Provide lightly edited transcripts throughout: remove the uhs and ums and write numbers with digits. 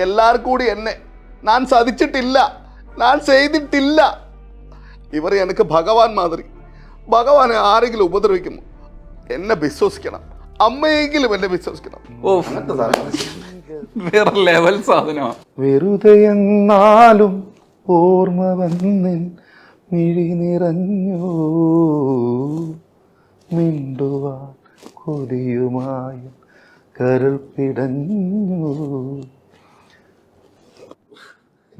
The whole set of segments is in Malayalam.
எல்லாரும் கூடி என்ன நான் சதிச்சிட்டில்ல, நான் செய்திட்டிല്ല. ഇവർ എനിക്ക് ഭഗവാൻ മാതിരി. ഭഗവാനെ ആരെങ്കിലും ഉപദ്രവിക്കുമോ എന്നെ വിശ്വസിക്കണം, അമ്മയെങ്കിലും എന്നെ വിശ്വസിക്കണം. വേറെ ലെവൽ സാധനമാ. വെറുതെ എന്നാലും ഓർമ്മ വന്നിൻ മിഴി നിറഞ്ഞു, മിണ്ടുവാൻ കൊതിയുമായും കരൾ പിടഞ്ഞു.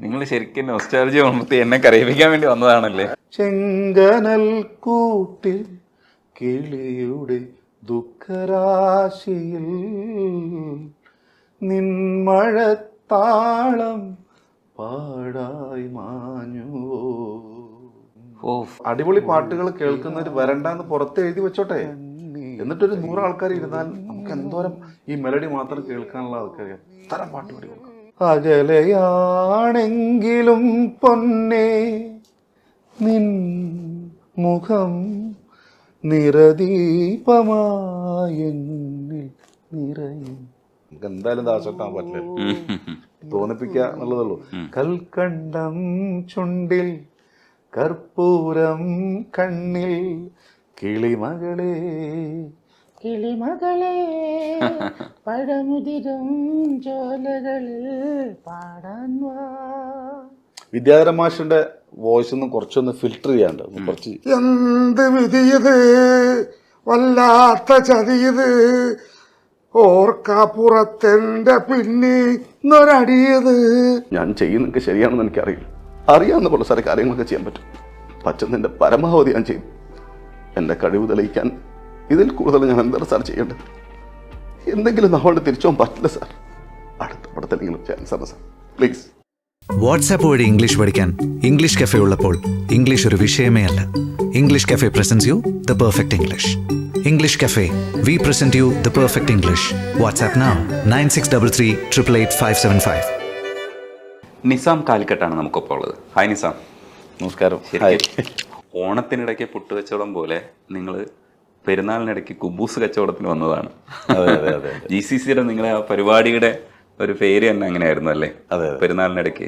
നിങ്ങൾ ശരിക്കും നൊസ്റ്റാൾജിയ ഉണർത്തി എന്നെ കരയിപ്പിക്കാൻ വേണ്ടി വന്നതാണല്ലേ. ചെങ്കനൽ കൂട്ടിൽ കിളിയുടെ ദുഃഖരാശിയിൽ നിൻമഴത്താളം പാടായി മാഞ്ഞുവോ. അടിപൊളി പാട്ടുകൾ കേൾക്കുന്നവർ വരണ്ടെന്ന് പുറത്ത് എഴുതി വെച്ചോട്ടെ. എന്നിട്ടൊരു 100 ആൾക്കാർ ഇരുന്നാൽ നമുക്ക് എന്തോരം ഈ മെലഡി മാത്രം കേൾക്കാനുള്ള ആൾക്കാർ എത്ര പാട്ട് പാടി കൊടുക്കും. അകലെയാണെങ്കിലും പൊന്നേ നിൻ മുഖം നിറദീപമായെന്നിൽ നിറയും. നമുക്ക് എന്തായാലും ദാസട്ടാൻ പറ്റില്ല, തോന്നിപ്പിക്കുക എന്നുള്ളതുള്ളൂ. കൽക്കണ്ടം ചുണ്ടിൽ കർപ്പൂരം കണ്ണിൽ കിളിമകളെ കിളിമകളെ പഴമുതിരും ചോലകളിൽ പാടാൻ വാ. വിദ്യാധര മാഷിന്റെ വോയിസ് ഒന്നും കുറച്ചൊന്ന് ഫിൽട്ടർ ചെയ്യാണ്ട് കുറച്ച്. എന്ത് വിധിയത്, വല്ലാത്ത ചതിയത്, ഓർക്കാപ്പുറത്തെന്റെ പിന്നീന്നൊരടിയത്. ഞാൻ ചെയ്യുന്നതൊക്കെ ശരിയാണെന്ന് എനിക്കറിയില്ല. അറിയാവുന്ന പോലെ സാറെ കാര്യങ്ങളൊക്കെ ചെയ്യാൻ പറ്റും. പറ്റുന്നതിൻ്റെ പരമാവധി ഞാൻ ചെയ്യും. എൻ്റെ കഴിവ് തെളിയിക്കാൻ ഇതിൽ കൂടുതൽ ഞാൻ എന്താണ് സാർ ചെയ്യേണ്ടത്? എന്തെങ്കിലും നമ്മളുടെ തിരിച്ചു പോകാൻ പറ്റില്ല സാർ. അടുത്ത പടത്തിലെങ്കിലും ചാൻസാണ് സാർ, പ്ലീസ്. വാട്സാപ്പ് വഴി ഇംഗ്ലീഷ് പഠിക്കാൻ ഇംഗ്ലീഷ് കഫേ ഉള്ളപ്പോൾ ഇംഗ്ലീഷ് ഒരു വിഷയമേ അല്ല. English cafe presents you the perfect English. English cafe, we present you the perfect English. WhatsApp now 9633388575. Nizam കാലിക്കട്ടാണ് നമുക്കൊപ്പം ഉള്ളത്. ഹായ് നിസാം. നമസ്കാരം. ഓണത്തിനിടയ്ക്ക് പുട്ട് കച്ചവടം പോലെ നിങ്ങൾ പെരുന്നാളിനിടയ്ക്ക് കുബൂസ് കച്ചവടത്തിന് വന്നതാണ്. GCCയുടെ നിങ്ങളെ ആ പരിപാടിയുടെ ഒരു പേര് തന്നെ അങ്ങനെയായിരുന്നു അല്ലേ? പെരുന്നാളിനിടയ്ക്ക്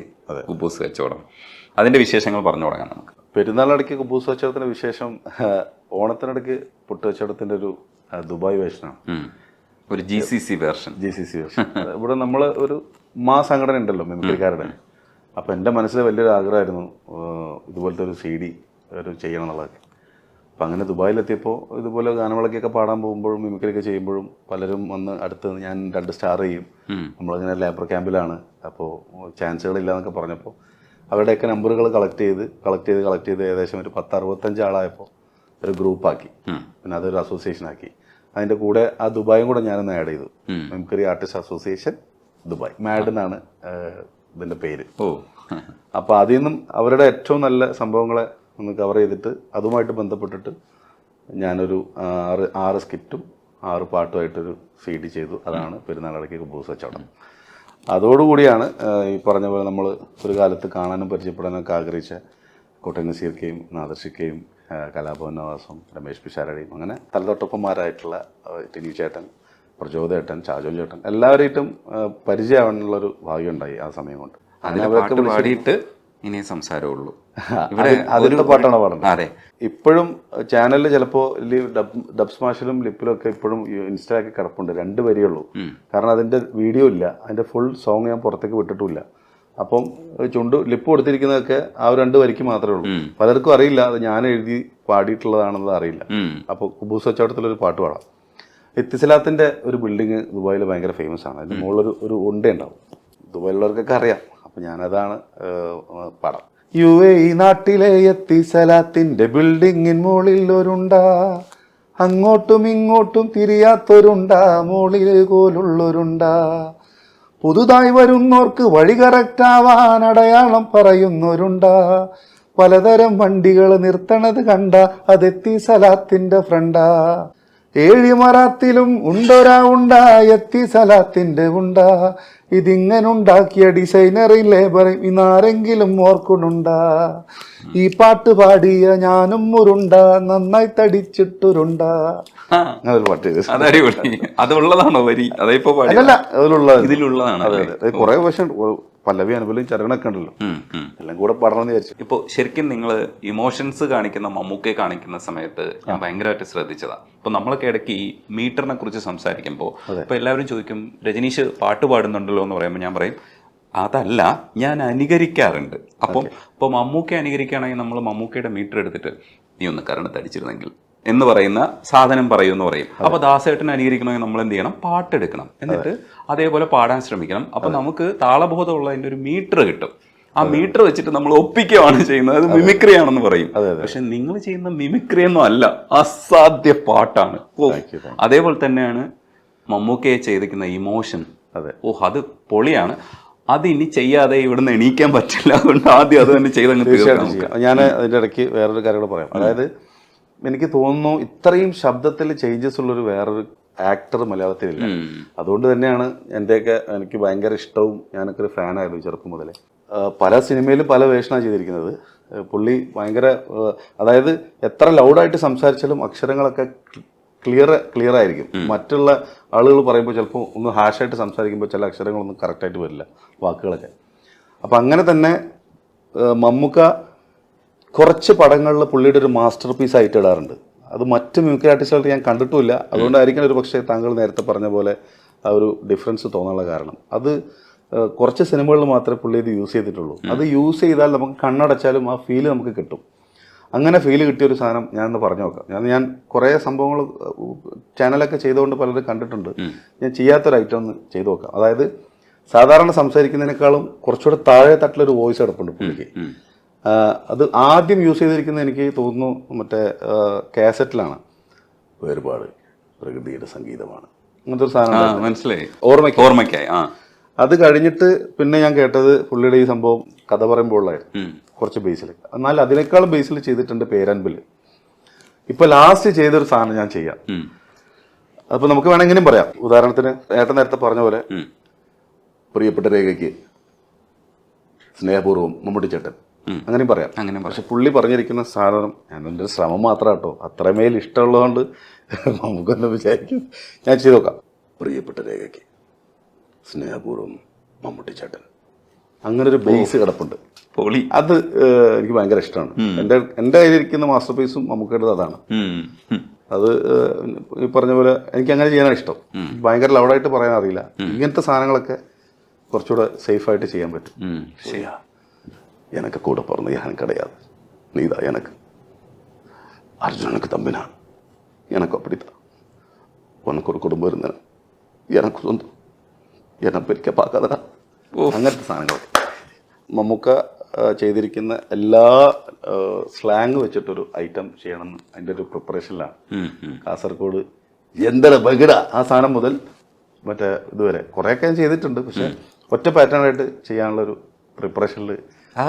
കുബൂസ് കച്ചവടം. അതിന്റെ വിശേഷങ്ങൾ പറഞ്ഞു തുടങ്ങാം നമുക്ക്. പെരുന്നാളിനിടയ്ക്ക് കുബൂസ് കച്ചവടത്തിന്റെ വിശേഷം ഓണത്തിനിടയ്ക്ക് പുട്ട് കച്ചവടത്തിന്റെ ഒരു ദുബായ് വേർഷനാണ്. ഒരു GCC വേർഷൻ. ഇവിടെ നമ്മൾ ഒരു സംഘടന ഉണ്ടല്ലോ മിമിക്രിക്കാരുടെ. അപ്പം എൻ്റെ മനസ്സിൽ വലിയൊരു ആഗ്രഹമായിരുന്നു ഇതുപോലത്തെ ഒരു CD ഒരു ചെയ്യണം എന്നുള്ളതൊക്കെ. അപ്പം അങ്ങനെ ദുബായിലെത്തിയപ്പോൾ ഇതുപോലെ ഗാനമേളയ്ക്കൊക്കെ പാടാൻ പോകുമ്പോഴും മിമിക്രിയൊക്കെ ചെയ്യുമ്പോഴും പലരും വന്ന് അടുത്ത് ഞാൻ 2 സ്റ്റാർ ചെയ്യും, നമ്മളങ്ങനെ ലേബർ ക്യാമ്പിലാണ്, അപ്പോൾ ചാൻസുകളില്ല എന്നൊക്കെ പറഞ്ഞപ്പോൾ അവരുടെയൊക്കെ നമ്പറുകൾ കളക്ട് ചെയ്ത് ഏകദേശം ഒരു 10-65 ആളായപ്പോൾ ഒരു ഗ്രൂപ്പാക്കി. പിന്നെ അതൊരു അസോസിയേഷനാക്കി. അതിൻ്റെ കൂടെ ആ ദുബായും കൂടെ ഞാനൊന്ന് ആഡ് ചെയ്തു. Mimicry artist association Dubai, mad എന്നാണ് ഇതിൻ്റെ പേര്. അപ്പോൾ അതിൽ നിന്നും അവരുടെ ഏറ്റവും നല്ല സംഭവങ്ങളെ ഒന്ന് കവർ ചെയ്തിട്ട് അതുമായിട്ട് ബന്ധപ്പെട്ടിട്ട് ഞാനൊരു 6 സ്കിറ്റും 6 പാട്ടുമായിട്ടൊരു CD ചെയ്തു. അതാണ് പെരുന്നാളിടയ്ക്ക് കുബൂസ് കച്ചവടം. അതോടുകൂടിയാണ് ഈ പറഞ്ഞ പോലെ നമ്മൾ ഒരു കാലത്ത് കാണാനും പരിചയപ്പെടാനൊക്കെ ആഗ്രഹിച്ച കോട്ടയം നസീർക്കയും നാദർഷിക്കയും കലാഭവൻ നവാസും രമേശ് പിഷാരടിയും അങ്ങനെ തലതൊട്ടപ്പന്മാരായിട്ടുള്ള ടിനി ചേട്ടൻ, പ്രചോദേട്ടൻ, ചാജോൻ ചേട്ടൻ എല്ലാവരായിട്ടും പരിചയമാവാനുള്ളൊരു ഭാഗ്യം ഉണ്ടായി ആ സമയം കൊണ്ട്. അതിനവർക്ക് പാടിയിട്ട് ഇനി സംസാരമുള്ളൂ. അതിലത്തെ പാട്ടാണ് പാടുന്നത്. അതെ, ഇപ്പോഴും ചാനലിൽ ചിലപ്പോൾ ഡബ് സ്മാഷിലും ലിപ്പിലും ഒക്കെ ഇപ്പോഴും ഇൻസ്റ്റാക്കി കിടപ്പുണ്ട്. 2 വരിയുള്ളൂ. കാരണം അതിൻ്റെ വീഡിയോ ഇല്ല, അതിൻ്റെ ഫുൾ സോങ് ഞാൻ പുറത്തേക്ക് വിട്ടിട്ടില്ല. അപ്പം ലിപ്പ് കൊടുത്തിരിക്കുന്നതൊക്കെ ആ 2 വരിക്ക് മാത്രമേ ഉള്ളൂ. പലർക്കും അറിയില്ല അത് ഞാൻ എഴുതി പാടിയിട്ടുള്ളതാണെന്നത് അറിയില്ല. അപ്പോൾ കുബൂസ് കച്ചവടത്തിലൊരു പാട്ട് പാടാം. ഇത്തിസലാത്തിൻ്റെ ഒരു ബിൽഡിങ് ദുബായിൽ ഭയങ്കര ഫേമസ് ആണ്. അതിന് മുകളിലൊരു ഉണ്ട ഉണ്ടാവും. ദുബായിലുള്ളവർക്കൊക്കെ അറിയാം. അപ്പം ഞാനതാണ് പാടാം. UAE നാട്ടിലെ ഇത്തിസലാത്തിൻ്റെ ബിൽഡിങ്ങിൻ മുകളിൽ ഒരുണ്ട, അങ്ങോട്ടും ഇങ്ങോട്ടും തിരിയാത്തൊരുണ്ട, മുകളിൽ കോലുള്ളൊരുണ്ട, പുതുതായി വരുന്നോർക്ക് വഴി കറക്റ്റാവാൻ അടയാളം പറയുന്നൊരുണ്ട, പലതരം വണ്ടികൾ നിർത്തണത് കണ്ട അതെത്തിസലാത്തിൻ്റെ ഫ്രണ്ടാ, ഏഴിമറാത്തിലും ഉണ്ടൊരാ ഉണ്ട എത്തിസലാത്തിൻ്റെ ഉണ്ട, ഇതിങ്ങനുണ്ടാക്കിയ ഡിസൈനറേയും ലേബറേയും ഇന്നാരെങ്കിലും ഓർക്കുന്നുണ്ടാ? ഈ പാട്ട് പാടിയ ഞാനും ഉരുണ്ട, നന്നായി തടിച്ചിട്ടുരുണ്ട. അങ്ങനെ ഒരു പാട്ട് ചെയ്തു. അത് അടിപൊളി. അതുള്ളതാണോ വരി? അതിപ്പോ അല്ലല്ല, അതിലുള്ള ഇതിലുള്ളതാണ്. അതെ അതെ. കുറെ പക്ഷേ പല്ലവി അനുഭവം ചരണൊക്കെ ഉണ്ടല്ലോ, എല്ലാം കൂടെ പഠനമെന്ന് വിചാരിച്ചു. ഇപ്പോൾ ശരിക്കും നിങ്ങൾ ഇമോഷൻസ് കാണിക്കുന്ന മമ്മൂക്കയെ കാണിക്കുന്ന സമയത്ത് ഞാൻ ഭയങ്കരമായിട്ട് ശ്രദ്ധിച്ചതാണ്. ഇപ്പോൾ നമ്മളൊക്കെ ഇടയ്ക്ക് ഈ മീറ്ററിനെ കുറിച്ച് സംസാരിക്കുമ്പോൾ ഇപ്പോൾ എല്ലാവരും ചോദിക്കും രജനീഷ് പാട്ട് പാടുന്നുണ്ടല്ലോ എന്ന് പറയുമ്പോൾ ഞാൻ പറയും അതല്ല, ഞാൻ അനുകരിക്കാറുണ്ട്. അപ്പം ഇപ്പോൾ മമ്മൂക്കയെ അനുകരിക്കുകയാണെങ്കിൽ നമ്മൾ മമ്മൂക്കയുടെ മീറ്റർ എടുത്തിട്ട് നീ ഒന്ന് കരണത്തടിച്ചിരുന്നെങ്കിൽ എന്ന് പറയുന്ന സാധനം പറയൂന്ന് പറയും. അപ്പൊ ദാസേട്ടൻ അനുകരിക്കണമെങ്കിൽ നമ്മൾ എന്ത് ചെയ്യണം? പാട്ടെടുക്കണം, എന്നിട്ട് അതേപോലെ പാടാൻ ശ്രമിക്കണം. അപ്പൊ നമുക്ക് താളബോധമുള്ളതിന്റെ ഒരു മീറ്റർ കിട്ടും. ആ മീറ്റർ വെച്ചിട്ട് നമ്മൾ ഒപ്പിക്കുകയാണ് ചെയ്യുന്നത്. അത് മിമിക്രി ആണെന്ന് പറയും. പക്ഷെ നിങ്ങൾ ചെയ്യുന്ന മിമിക്രി ഒന്നും അല്ല, അസാധ്യ പാട്ടാണ്. അതേപോലെ തന്നെയാണ് മമ്മൂക്കയെ ചെയ്തിരിക്കുന്ന ഇമോഷൻ. അത് പൊളിയാണ്. അത് ഇനി ചെയ്യാതെ ഇവിടുന്ന് എണീക്കാൻ പറ്റില്ല. അതുകൊണ്ട് ആദ്യം അത് തന്നെ ചെയ്തങ്ങ് തീർക്കാം. ഞാൻ അതിന്റെ ഇടയ്ക്ക് വേറൊരു കാര്യം കൂടെ പറയാം. അതായത് എനിക്ക് തോന്നുന്നു ഇത്രയും ശബ്ദത്തിൽ ചേഞ്ചസ് ഉള്ളൊരു വേറൊരു ആക്ടർ മലയാളത്തിലില്ല. അതുകൊണ്ട് തന്നെയാണ് എൻ്റെയൊക്കെ എനിക്ക് ഭയങ്കര ഇഷ്ടവും ഞാനൊക്കെ ഒരു ഫാനായിരുന്നു ചെറുപ്പം മുതലേ. പല സിനിമയിലും പല വേഷനാണ് ചെയ്തിരിക്കുന്നത്. പുള്ളി അതായത് എത്ര ലൗഡായിട്ട് സംസാരിച്ചാലും അക്ഷരങ്ങളൊക്കെ ക്ലിയർ ആയിരിക്കും. മറ്റുള്ള ആളുകൾ പറയുമ്പോൾ ചിലപ്പോൾ ഒന്ന് ഹാഷായിട്ട് സംസാരിക്കുമ്പോൾ ചില അക്ഷരങ്ങളൊന്നും കറക്റ്റായിട്ട് വരില്ല, വാക്കുകളൊക്കെ. അപ്പം അങ്ങനെ തന്നെ മമ്മൂക്ക കുറച്ച് പടങ്ങളിൽ പുള്ളിയുടെ ഒരു മാസ്റ്റർ പീസ് ആയിട്ട് ഇടാറുണ്ട്. അത് മറ്റ് മിമിക്രി ആർട്ടിസ്റ്റുകൾക്ക് ഞാൻ കണ്ടിട്ടുമില്ല. അതുകൊണ്ടായിരിക്കും ഒരു പക്ഷേ താങ്കൾ നേരത്തെ പറഞ്ഞ പോലെ ആ ഒരു ഡിഫറൻസ് തോന്നാനുള്ള കാരണം. അത് കുറച്ച് സിനിമകളിൽ മാത്രമേ പുള്ളി ഇത് യൂസ് ചെയ്തിട്ടുള്ളൂ. അത് യൂസ് ചെയ്താൽ നമുക്ക് കണ്ണടച്ചാലും ആ ഫീല് നമുക്ക് കിട്ടും. അങ്ങനെ ഫീല് കിട്ടിയൊരു സാധനം ഞാനൊന്ന് പറഞ്ഞു നോക്കാം. ഞാൻ കുറേ സംഭവങ്ങൾ ചാനലൊക്കെ ചെയ്തുകൊണ്ട് പലരും കണ്ടിട്ടുണ്ട്. ഞാൻ ചെയ്യാത്തൊരു ഐറ്റം ഒന്ന് ചെയ്തു നോക്കാം. അതായത് സാധാരണ സംസാരിക്കുന്നതിനേക്കാളും കുറച്ചുകൂടെ താഴെ തട്ടിലൊരു വോയിസ് എടുപ്പുണ്ട് പുള്ളിക്ക്. അത് ആദ്യം യൂസ് ചെയ്തിരിക്കുന്നത് എനിക്ക് തോന്നുന്നു മറ്റേ കാസറ്റിലാണ്. വേർപാട് പ്രകൃതിയുടെ സംഗീതമാണ്, അങ്ങനത്തെ ഒരു സാധനം മനസ്സിലായി, ഓർമ്മയ്ക്കായി. അത് കഴിഞ്ഞിട്ട് പിന്നെ ഞാൻ കേട്ടത് പുള്ളിയുടെ ഈ സംഭവം കഥ പറയുമ്പോഴായിരുന്നു, കുറച്ച് ബേസിൽ. എന്നാൽ അതിനേക്കാളും ബേസിൽ ചെയ്തിട്ടുണ്ട് പേരൻപിൽ. ഇപ്പൊ ലാസ്റ്റ് ചെയ്തൊരു സാധനം ഞാൻ ചെയ്യാം. അപ്പൊ നമുക്ക് വേണമെങ്കിലും പറയാം. ഉദാഹരണത്തിന് ഏട്ടൻ നേരത്തെ പറഞ്ഞ പോലെ പ്രിയപ്പെട്ട രേഖയ്ക്ക് സ്നേഹപൂർവ്വം മമ്മൂട്ടി ചേട്ടൻ, അങ്ങനെയും പറയാം. പക്ഷെ പുള്ളി പറഞ്ഞിരിക്കുന്ന സാധനം എൻ്റെ ശ്രമം മാത്രം കേട്ടോ, അത്രമേൽ ഇഷ്ടമുള്ളതുകൊണ്ട് നമുക്കൊന്ന് വിചാരിക്കും. ഞാൻ ചെയ്ത് നോക്കാം. പ്രിയപ്പെട്ട രേഖയ്ക്ക് സ്നേഹപൂർവ്വം മമ്മൂട്ടി ചേട്ടൻ, അങ്ങനെ ഒരു ബേസ് കിടപ്പുണ്ട്. അത് എനിക്ക് ഭയങ്കര ഇഷ്ടമാണ്. എൻ്റെ കയ്യിലിരിക്കുന്ന മാസ്റ്റർ പീസും മമ്മൂക്കയുടേത് അതാണ്. അത് ഈ പറഞ്ഞ പോലെ എനിക്ക് അങ്ങനെ ചെയ്യാനാണ് ഇഷ്ടം. ഭയങ്കര ലൗഡായിട്ട് പറയാൻ അറിയില്ല. ഇങ്ങനത്തെ സാധനങ്ങളൊക്കെ കുറച്ചുകൂടെ സേഫായിട്ട് ചെയ്യാൻ പറ്റും. ശരിയാ, எனக்கு கூட பிறந்த யாரும் கிடையாது, நீதான் எனக்கு. அர்ஜுனனுக்கு தம்பினா எனக்கு அப்படித்தான். உனக்கு ஒரு குடும்பம் இருந்தேன், எனக்கு சொந்தம், എന്നെ പിരിക്ക പാക്കാതടാ. അങ്ങനത്തെ സാധനങ്ങൾ മമ്മൂക്ക ചെയ്തിരിക്കുന്ന എല്ലാ സ്ലാങ് വെച്ചിട്ടൊരു ഐറ്റം ചെയ്യണമെന്ന് അതിൻ്റെ ഒരു പ്രിപ്പറേഷനിലാണ്. കാസർഗോഡ് എന്തര ബഗിട ആ സാധനം മുതൽ മറ്റേ ഇതുവരെ കുറേയൊക്കെ ഞാൻ ചെയ്തിട്ടുണ്ട്. പക്ഷെ ഒറ്റ പാറ്റേണായിട്ട് ചെയ്യാനുള്ളൊരു പ്രിപ്പറേഷനിൽ.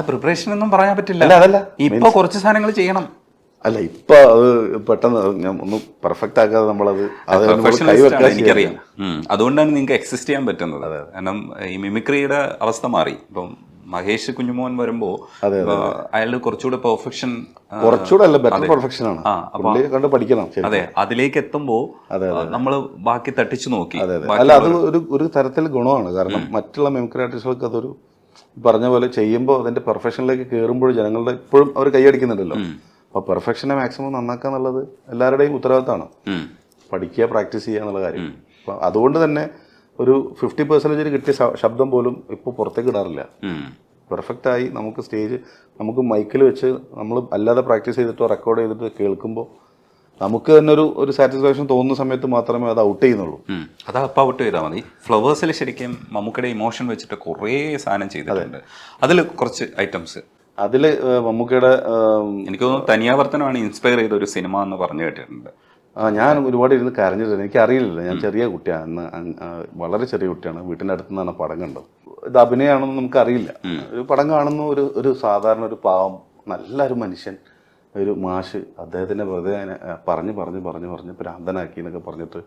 പ്രിപ്പറേഷൻ ഒന്നും പറയാൻ പറ്റില്ല. അതല്ല, ഇപ്പൊ കുറച്ച് സാധനങ്ങൾ ചെയ്യണം. അല്ല, ഇപ്പൊ അത് പെട്ടെന്ന് ഞാൻ ഒന്നും പെർഫെക്റ്റ് ആക്കാതെ നമ്മളത് എനിക്കറിയാം. അതുകൊണ്ടാണ് നിങ്ങൾക്ക് എക്സിസ്റ്റ് ചെയ്യാൻ പറ്റുന്നത്. കാരണം ഈ മിമിക്രിയുടെ അവസ്ഥ മാറി. ഇപ്പം മഹേഷ് കുഞ്ഞുമോൻ വരുമ്പോ അയാളുടെ കുറച്ചുകൂടെ പെർഫെക്ഷൻ, കുറച്ചുകൂടെ അല്ല ബെറ്റർ പെർഫെക്ഷൻ ആണ്. കണ്ട് പഠിക്കണം. അതെ, അതിലേക്ക് എത്തുമ്പോ നമ്മള് ബാക്കി തട്ടിച്ചു നോക്കി. അല്ല, അത് ഒരു തരത്തിൽ ഗുണമാണ്. കാരണം മറ്റുള്ള മിമിക്രി ആർട്ടിസ്റ്റുകൾക്ക് അതൊരു പറഞ്ഞ പോലെ ചെയ്യുമ്പോൾ അതിന്റെ പെർഫെക്ഷനിലേക്ക് കയറുമ്പോൾ ജനങ്ങളുടെ ഇപ്പോഴും അവർ കൈയടിക്കുന്നുണ്ടല്ലോ. അപ്പൊ പെർഫെക്ഷനെ മാക്സിമം നന്നാക്കുക എന്നുള്ളത് എല്ലാവരുടെയും ഉത്തരവാദിത്തമാണ്. പഠിക്കുക, പ്രാക്ടീസ് ചെയ്യുക എന്നുള്ള കാര്യം. അപ്പം അതുകൊണ്ട് തന്നെ ഒരു 50% കിട്ടിയ ശബ്ദം പോലും ഇപ്പോൾ പുറത്തേക്ക് ഇടാറില്ല. പെർഫെക്റ്റായി നമുക്ക് സ്റ്റേജ്, നമുക്ക് മൈക്കിൽ വെച്ച് നമ്മൾ അല്ലാതെ പ്രാക്ടീസ് ചെയ്തിട്ടോ റെക്കോർഡ് ചെയ്തിട്ട് കേൾക്കുമ്പോൾ നമുക്ക് തന്നെ ഒരു സാറ്റിസ്ഫാക്ഷൻ തോന്നുന്ന സമയത്ത് മാത്രമേ അത് ഔട്ട് ചെയ്യുന്നുള്ളൂ. അത് അപ്പം ഔട്ട് ചെയ്താൽ മതി. ഫ്ലവേഴ്സിൽ ശരിക്കും മമ്മൂക്കയുടെ ഇമോഷൻ വെച്ചിട്ട് കുറേ സാധനം ചെയ്തിട്ടുണ്ട്. അതിൽ കുറച്ച് ഐറ്റംസ്, അതിൽ മമ്മൂക്കയുടെ എനിക്ക് തോന്നുന്നു തനിയാവർത്തനമാണ് ഇൻസ്പയർ ചെയ്ത ഒരു സിനിമ എന്ന് പറഞ്ഞു കേട്ടിട്ടുണ്ട്. ഞാൻ ഒരുപാട് ഇരുന്ന് കരഞ്ഞിട്ടുണ്ട്. എനിക്ക് അറിയില്ല, ഞാൻ ചെറിയ കുട്ടിയാണ്, വളരെ ചെറിയ കുട്ടിയാണ്. വീട്ടിൻ്റെ അടുത്ത് നിന്നാണ് പടം കണ്ടത്. ഇത് അഭിനയമാണെന്ന് നമുക്കറിയില്ല. ഒരു പടം കാണുന്ന ഒരു സാധാരണ ഒരു പാവം നല്ലൊരു മനുഷ്യൻ, ഒരു മാഷ് അദ്ദേഹത്തിൻ്റെ വെറുതെ പറഞ്ഞ് ഭ്രാന്തനാക്കി എന്നൊക്കെ പറഞ്ഞിട്ട്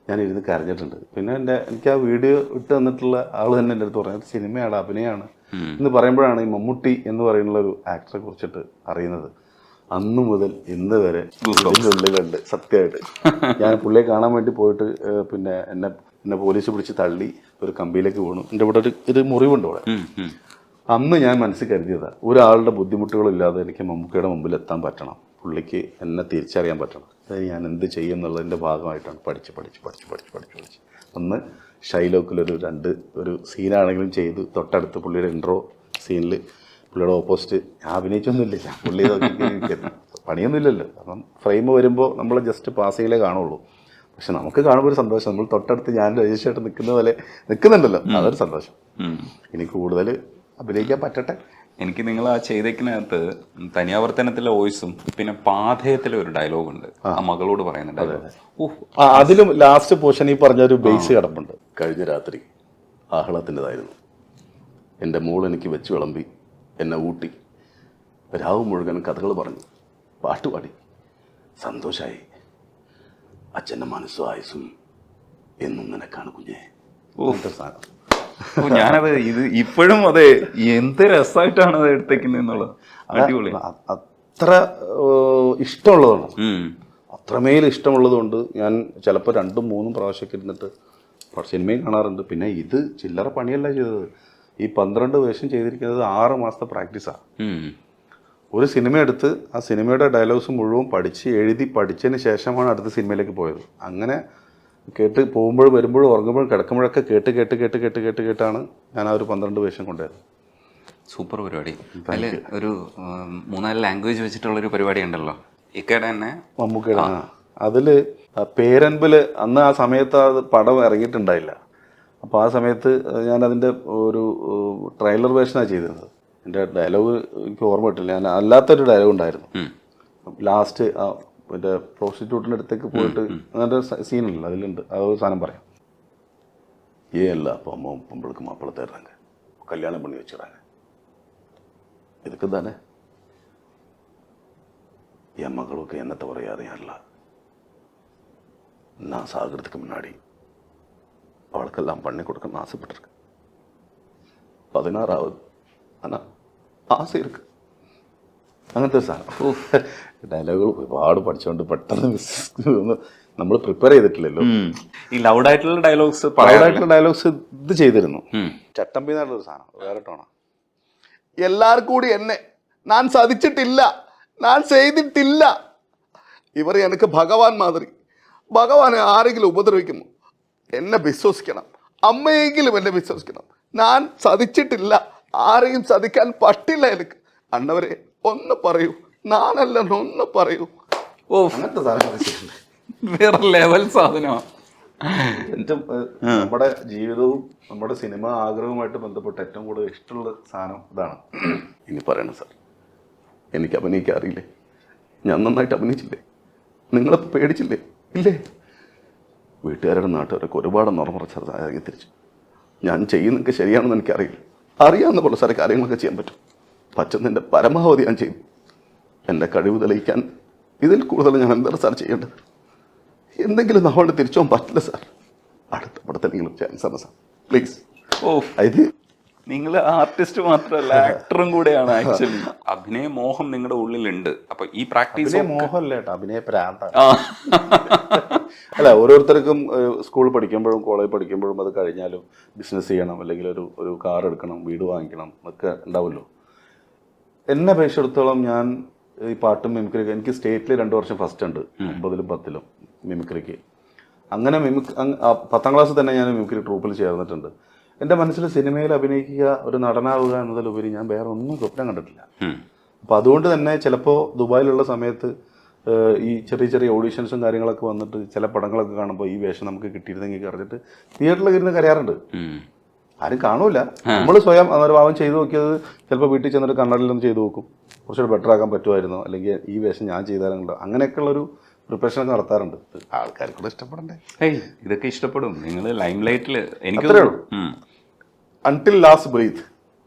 ഞാൻ ഇരുന്ന് കരഞ്ഞിട്ടുണ്ട്. പിന്നെ എനിക്ക് ആ വീഡിയോ ഇട്ട് തന്നിട്ടുള്ള ആൾ തന്നെ എൻ്റെ അടുത്ത് പറഞ്ഞത് സിനിമയാണ്, അഭിനയമാണ് എന്ന് പറയുമ്പോഴാണ് ഈ മമ്മൂട്ടി എന്ന് പറയുന്ന ഒരു ആക്ടറെ കുറിച്ചിട്ട് അറിയുന്നത്. അന്നു മുതൽ ഇന്ന് വരെ ഇതിൻ്റെ ഉള്ളിലുണ്ട് സത്യമായിട്ട്. ഞാൻ പുള്ളിയെ കാണാൻ വേണ്ടി പോയിട്ട് പിന്നെ എന്നെ പോലീസ് പിടിച്ച് തള്ളി ഒരു കമ്പിയിലേക്ക് വീണു. എൻ്റെ ഇവിടെ ഒരു മുറിവുണ്ട് ഇവിടെ. അന്ന് ഞാൻ മനസ്സിൽ കരുതിയതാണ്, ഒരാളുടെ ബുദ്ധിമുട്ടുകളില്ലാതെ എനിക്ക് മമ്മൂക്കയുടെ മുമ്പിൽ എത്താൻ പറ്റണം, പുള്ളിക്ക് എന്നെ തിരിച്ചറിയാൻ പറ്റണം. അതായത് ഞാൻ എന്ത് ചെയ്യും എന്നുള്ളതിൻ്റെ ഭാഗമായിട്ടാണ് പഠിച്ച് അന്ന് ഷൈലോക്കിലൊരു സീനാണെങ്കിലും ചെയ്ത് തൊട്ടടുത്ത് പുള്ളിയുടെ ഇൻട്രോ സീനിൽ പുള്ളിയുടെ ഓപ്പോസിറ്റ് ഞാൻ അഭിനയിച്ചൊന്നുമില്ല, ഞാൻ പുള്ളി പണിയൊന്നുമില്ലല്ലോ. അപ്പം ഫ്രെയിം വരുമ്പോൾ നമ്മൾ ജസ്റ്റ് പാസ് ചെയ്യലേ കാണുള്ളൂ. പക്ഷെ നമുക്ക് കാണുമ്പോൾ ഒരു സന്തോഷം, നമ്മൾ തൊട്ടടുത്ത് ഞാൻ രജിസ്റ്ററായിട്ട് നിൽക്കുന്ന പോലെ നിൽക്കുന്നുണ്ടല്ലോ, അതൊരു സന്തോഷം. ഇനി കൂടുതൽ അഭിനയിക്കാൻ പറ്റട്ടെ. എനിക്ക് നിങ്ങൾ ആ ചെയ്തേക്കിനകത്ത് തനിയാവർത്തനത്തിലെ വോയിസും പിന്നെ പാഥേയത്തിലെ ഒരു ഡയലോഗുണ്ട്, ആ മകളോട് പറയുന്ന ഡയലോഗ്. അതിലും ലാസ്റ്റ് പോർഷൻ ഈ പറഞ്ഞൊരു ബേസ് കിടപ്പുണ്ട്. കഴിഞ്ഞ രാത്രി ആഹ്ലാദത്തിൻ്റെതായിരുന്നു. എൻ്റെ മോൾ എനിക്ക് വെച്ച് വിളമ്പി, എന്നെ ഊട്ടി, രാവ് മുഴുവൻ കഥകൾ പറഞ്ഞു, പാട്ടുപാടി, സന്തോഷമായി. അച്ഛൻ്റെ മനസ്സും ആയുസും എന്നും നിനക്കാണ് കുഞ്ഞേ. സാധനം ഞാനത് ഇത് ഇപ്പോഴും അതെ, എന്ത് രസമായിട്ടാണ് അത് എടുത്തേക്കുന്നത്. അടിപൊളി. അത്ര ഇഷ്ടമുള്ളതാണ്, അത്രമേൽ ഇഷ്ടമുള്ളത് കൊണ്ട് ഞാൻ ചിലപ്പോൾ 2-3 പ്രാവശ്യമൊക്കെ ഇരുന്നിട്ട് സിനിമയും കാണാറുണ്ട്. പിന്നെ ഇത് ചില്ലറ പണിയല്ല ചെയ്തത്. ഈ 12 വേഷം ചെയ്തിരിക്കുന്നത് 6 മാസത്തെ പ്രാക്ടീസാണ്. ഒരു സിനിമ എടുത്ത് ആ സിനിമയുടെ ഡയലോഗ്സ് മുഴുവൻ എഴുതി പഠിച്ചതിന് ശേഷമാണ് അടുത്ത സിനിമയിലേക്ക് പോയത്. അങ്ങനെ കേട്ട് പോകുമ്പോഴും വരുമ്പോഴും ഉറങ്ങുമ്പോഴും കിടക്കുമ്പോഴൊക്കെ കേട്ടാണ് ഞാൻ ആ ഒരു 12 വേഷം കൊണ്ടുവരുന്നത്. സൂപ്പർ പരിപാടി. അതിൽ ഒരു 3-4 ലാംഗ്വേജ് വെച്ചിട്ടുള്ളൊരു പരിപാടി ഉണ്ടല്ലോ, ഇക്കയുടെ തന്നെ മമ്മൂക്കയുടെ. അതിൽ പേരൻപിൽ അന്ന് ആ സമയത്ത് അത് പടം ഇറങ്ങിയിട്ടുണ്ടായില്ല. അപ്പോൾ ആ സമയത്ത് ഞാൻ അതിൻ്റെ ഒരു ട്രെയിലർ വേഷനാണ് ചെയ്തിരുന്നത്. എൻ്റെ ഡയലോഗ് എനിക്ക് ഓർമ്മ കിട്ടില്ല, ഞാൻ അല്ലാത്തൊരു ഡയലോഗ് ഉണ്ടായിരുന്നു. ലാസ്റ്റ് മറ്റേ പ്രോസ്റ്റിറ്റ്യൂട്ടിൻ്റെ അടുത്തേക്ക് പോയിട്ട് അങ്ങനത്തെ സീനല്ല അതിലുണ്ട്. ആ ഒരു സാധനം പറയാം. അല്ല അപ്പോൾ അമ്മ പൊമ്പൾക്ക് മാപ്പിള തരുறாங்க, கல்யாணம் பண்ணி வச்சுறாங்க, இதுக்கு தானே என் மகளுக்கு என்ன தவிர யாரும் இல்ல. நான் சாகிறதுக்கு முன்னாடி அவளுக்கெல்லாம் பண்ணி கொடுக்கணும்னு ஆசைப்பட்டிருக்கேன். 16வது ஆனால் ആസ ഇருக்கு. അങ്ങനത്തെ സാധനം ഡയലോഗുകൾ ഒരുപാട് പഠിച്ചുകൊണ്ട് പെട്ടെന്ന് നമ്മൾ പ്രിപ്പയർ ചെയ്തിട്ടില്ലല്ലോ. ഈ ലൗഡായിട്ടുള്ള ഡയലോഗ്സ് ഡയലോഗ്സ് ഇത് ചെയ്തിരുന്നു. ചട്ടമ്പി എന്നുള്ളൊരു സാധനം വേറെ ടോണാ. എല്ലാവർക്കും കൂടി എന്നെ ഞാൻ സാധിച്ചിട്ടില്ല, ഞാൻ ചെയ്തിട്ടില്ല. ഇവർ എനിക്ക് ഭഗവാൻ മാതിരി. ഭഗവാനെ ആരെങ്കിലും ഉപദ്രവിക്കുന്നു എന്നെ വിശ്വസിക്കണം, അമ്മയെങ്കിലും എന്നെ വിശ്വസിക്കണം. ഞാൻ സാധിച്ചിട്ടില്ല, ആരെയും സാധിക്കാൻ പറ്റില്ല എനിക്ക്. അണ്ണവരെ ഒന്ന് പറയൂ, ഞാനല്ല ഒന്ന് പറയൂ. ഓ, അങ്ങനത്തെ സാധനം വേറെ ലെവൽ സാധനമാണ്. നമ്മുടെ ജീവിതവും നമ്മുടെ സിനിമ ആഗ്രഹവുമായിട്ട് ബന്ധപ്പെട്ട് ഏറ്റവും കൂടുതൽ ഇഷ്ടമുള്ള സാധനം ഇതാണ്. ഇനി പറയണം സാർ, എനിക്ക് അഭിനയിക്കാൻ അറിയില്ലേ? ഞാൻ നന്നായിട്ട് അഭിനയിച്ചില്ലേ? നിങ്ങളെ പേടിച്ചില്ലേ? ഇല്ലേ? വീട്ടുകാരുടെ നാട്ടുകാരൊക്കെ ഒരുപാട് നുറമുറച്ച ഇറങ്ങി തിരിച്ചു. ഞാൻ ചെയ്യുന്നതൊക്കെ ശരിയാണെന്ന് എനിക്കറിയില്ല. അറിയാവുന്ന പോലെ സാറെ കാര്യങ്ങളൊക്കെ ചെയ്യാൻ പറ്റും. പറ്റുന്നതിൻ്റെ പരമാവധി ഞാൻ ചെയ്യും. എൻ്റെ കഴിവ് തെളിയിക്കാൻ ഇതിൽ കൂടുതൽ ഞാൻ എന്താണ് സാർ ചെയ്യേണ്ടത്? എന്തെങ്കിലും നമ്മളുടെ തിരിച്ചു പോകാൻ പറ്റില്ല സാർ. അടുത്ത പടത്തിലെങ്കിലും ചാൻസ് ആണ് സാർ, പ്ലീസ്. ഓ, ഇത് നിങ്ങൾ ആർട്ടിസ്റ്റ് മാത്രമല്ല ആക്ടറും കൂടെയാണ്. ആക്ച്വലി അഭിനയ മോഹം നിങ്ങളുടെ ഉള്ളിലുണ്ട്. അപ്പൊ ഈ പ്രാക്ടീസ് മോഹമല്ല കേട്ടോ, അഭിനയ പ്രാന്താണ്. അല്ല, ഓരോരുത്തർക്കും സ്കൂൾ പഠിക്കുമ്പോഴും കോളേജ് പഠിക്കുമ്പോഴും അത് കഴിഞ്ഞാലും ബിസിനസ് ചെയ്യണം, അല്ലെങ്കിൽ ഒരു കാർ എടുക്കണം, വീട് വാങ്ങിക്കണം എന്നൊക്കെ ഉണ്ടാവുമല്ലോ. എന്നെ അപേക്ഷിച്ചിടത്തോളം ഞാൻ ഈ പാട്ടും മിമിക്രിക്ക് എനിക്ക് സ്റ്റേറ്റിൽ 2 വർഷം ഫസ്റ്റ് ഉണ്ട്, 9ലും 10ലും മിമിക്രിക്ക്. അങ്ങനെ 10ാം ക്ലാസ്സിൽ തന്നെ ഞാൻ മിമിക്രി ട്രൂപ്പിൽ ചേർന്നിട്ടുണ്ട്. എൻ്റെ മനസ്സിൽ സിനിമയിൽ അഭിനയിക്കുക, ഒരു നടനാവുക എന്നതിലുപരി ഞാൻ വേറെ ഒന്നും സ്വപ്നം കണ്ടിട്ടില്ല. അപ്പോൾ അതുകൊണ്ട് തന്നെ ചിലപ്പോൾ ദുബായിലുള്ള സമയത്ത് ഈ ചെറിയ ഓഡീഷൻസും കാര്യങ്ങളൊക്കെ വന്നിട്ട് ചില പടങ്ങളൊക്കെ കാണുമ്പോൾ ഈ വേഷം നമുക്ക് കിട്ടിയിരുന്നെങ്കിൽ പറഞ്ഞിട്ട് തിയേറ്ററിലൊക്കെ ഇരുന്ന് കരയാറുണ്ട്. ആരും കാണൂല, നമ്മൾ സ്വയം അന്നേരം ഭാവം ചെയ്തു നോക്കിയത് ചിലപ്പോൾ വീട്ടിൽ ചെന്നിട്ട് കണ്ണടയിലൊന്ന് ചെയ്തു നോക്കും, കുറച്ചുകൂടെ ബെറ്റർ ആക്കാൻ പറ്റുമായിരുന്നോ, അല്ലെങ്കിൽ ഈ വേഷം ഞാൻ ചെയ്താലുണ്ടോ, അങ്ങനെയൊക്കെയുള്ളൊരു പ്രിപ്പറേഷനൊക്കെ നടത്താറുണ്ട്. ആൾക്കാർക്ക് കൂടെ ഇഷ്ടപ്പെടണ്ടേ? ഇതൊക്കെ ഇഷ്ടപ്പെടും. നിങ്ങൾ ലൈം ലൈറ്റിൽ എനിക്ക് അത്രേ ഉള്ളൂ. അൺടിൽ ലാസ്റ്റ് ബ്രീത്ത്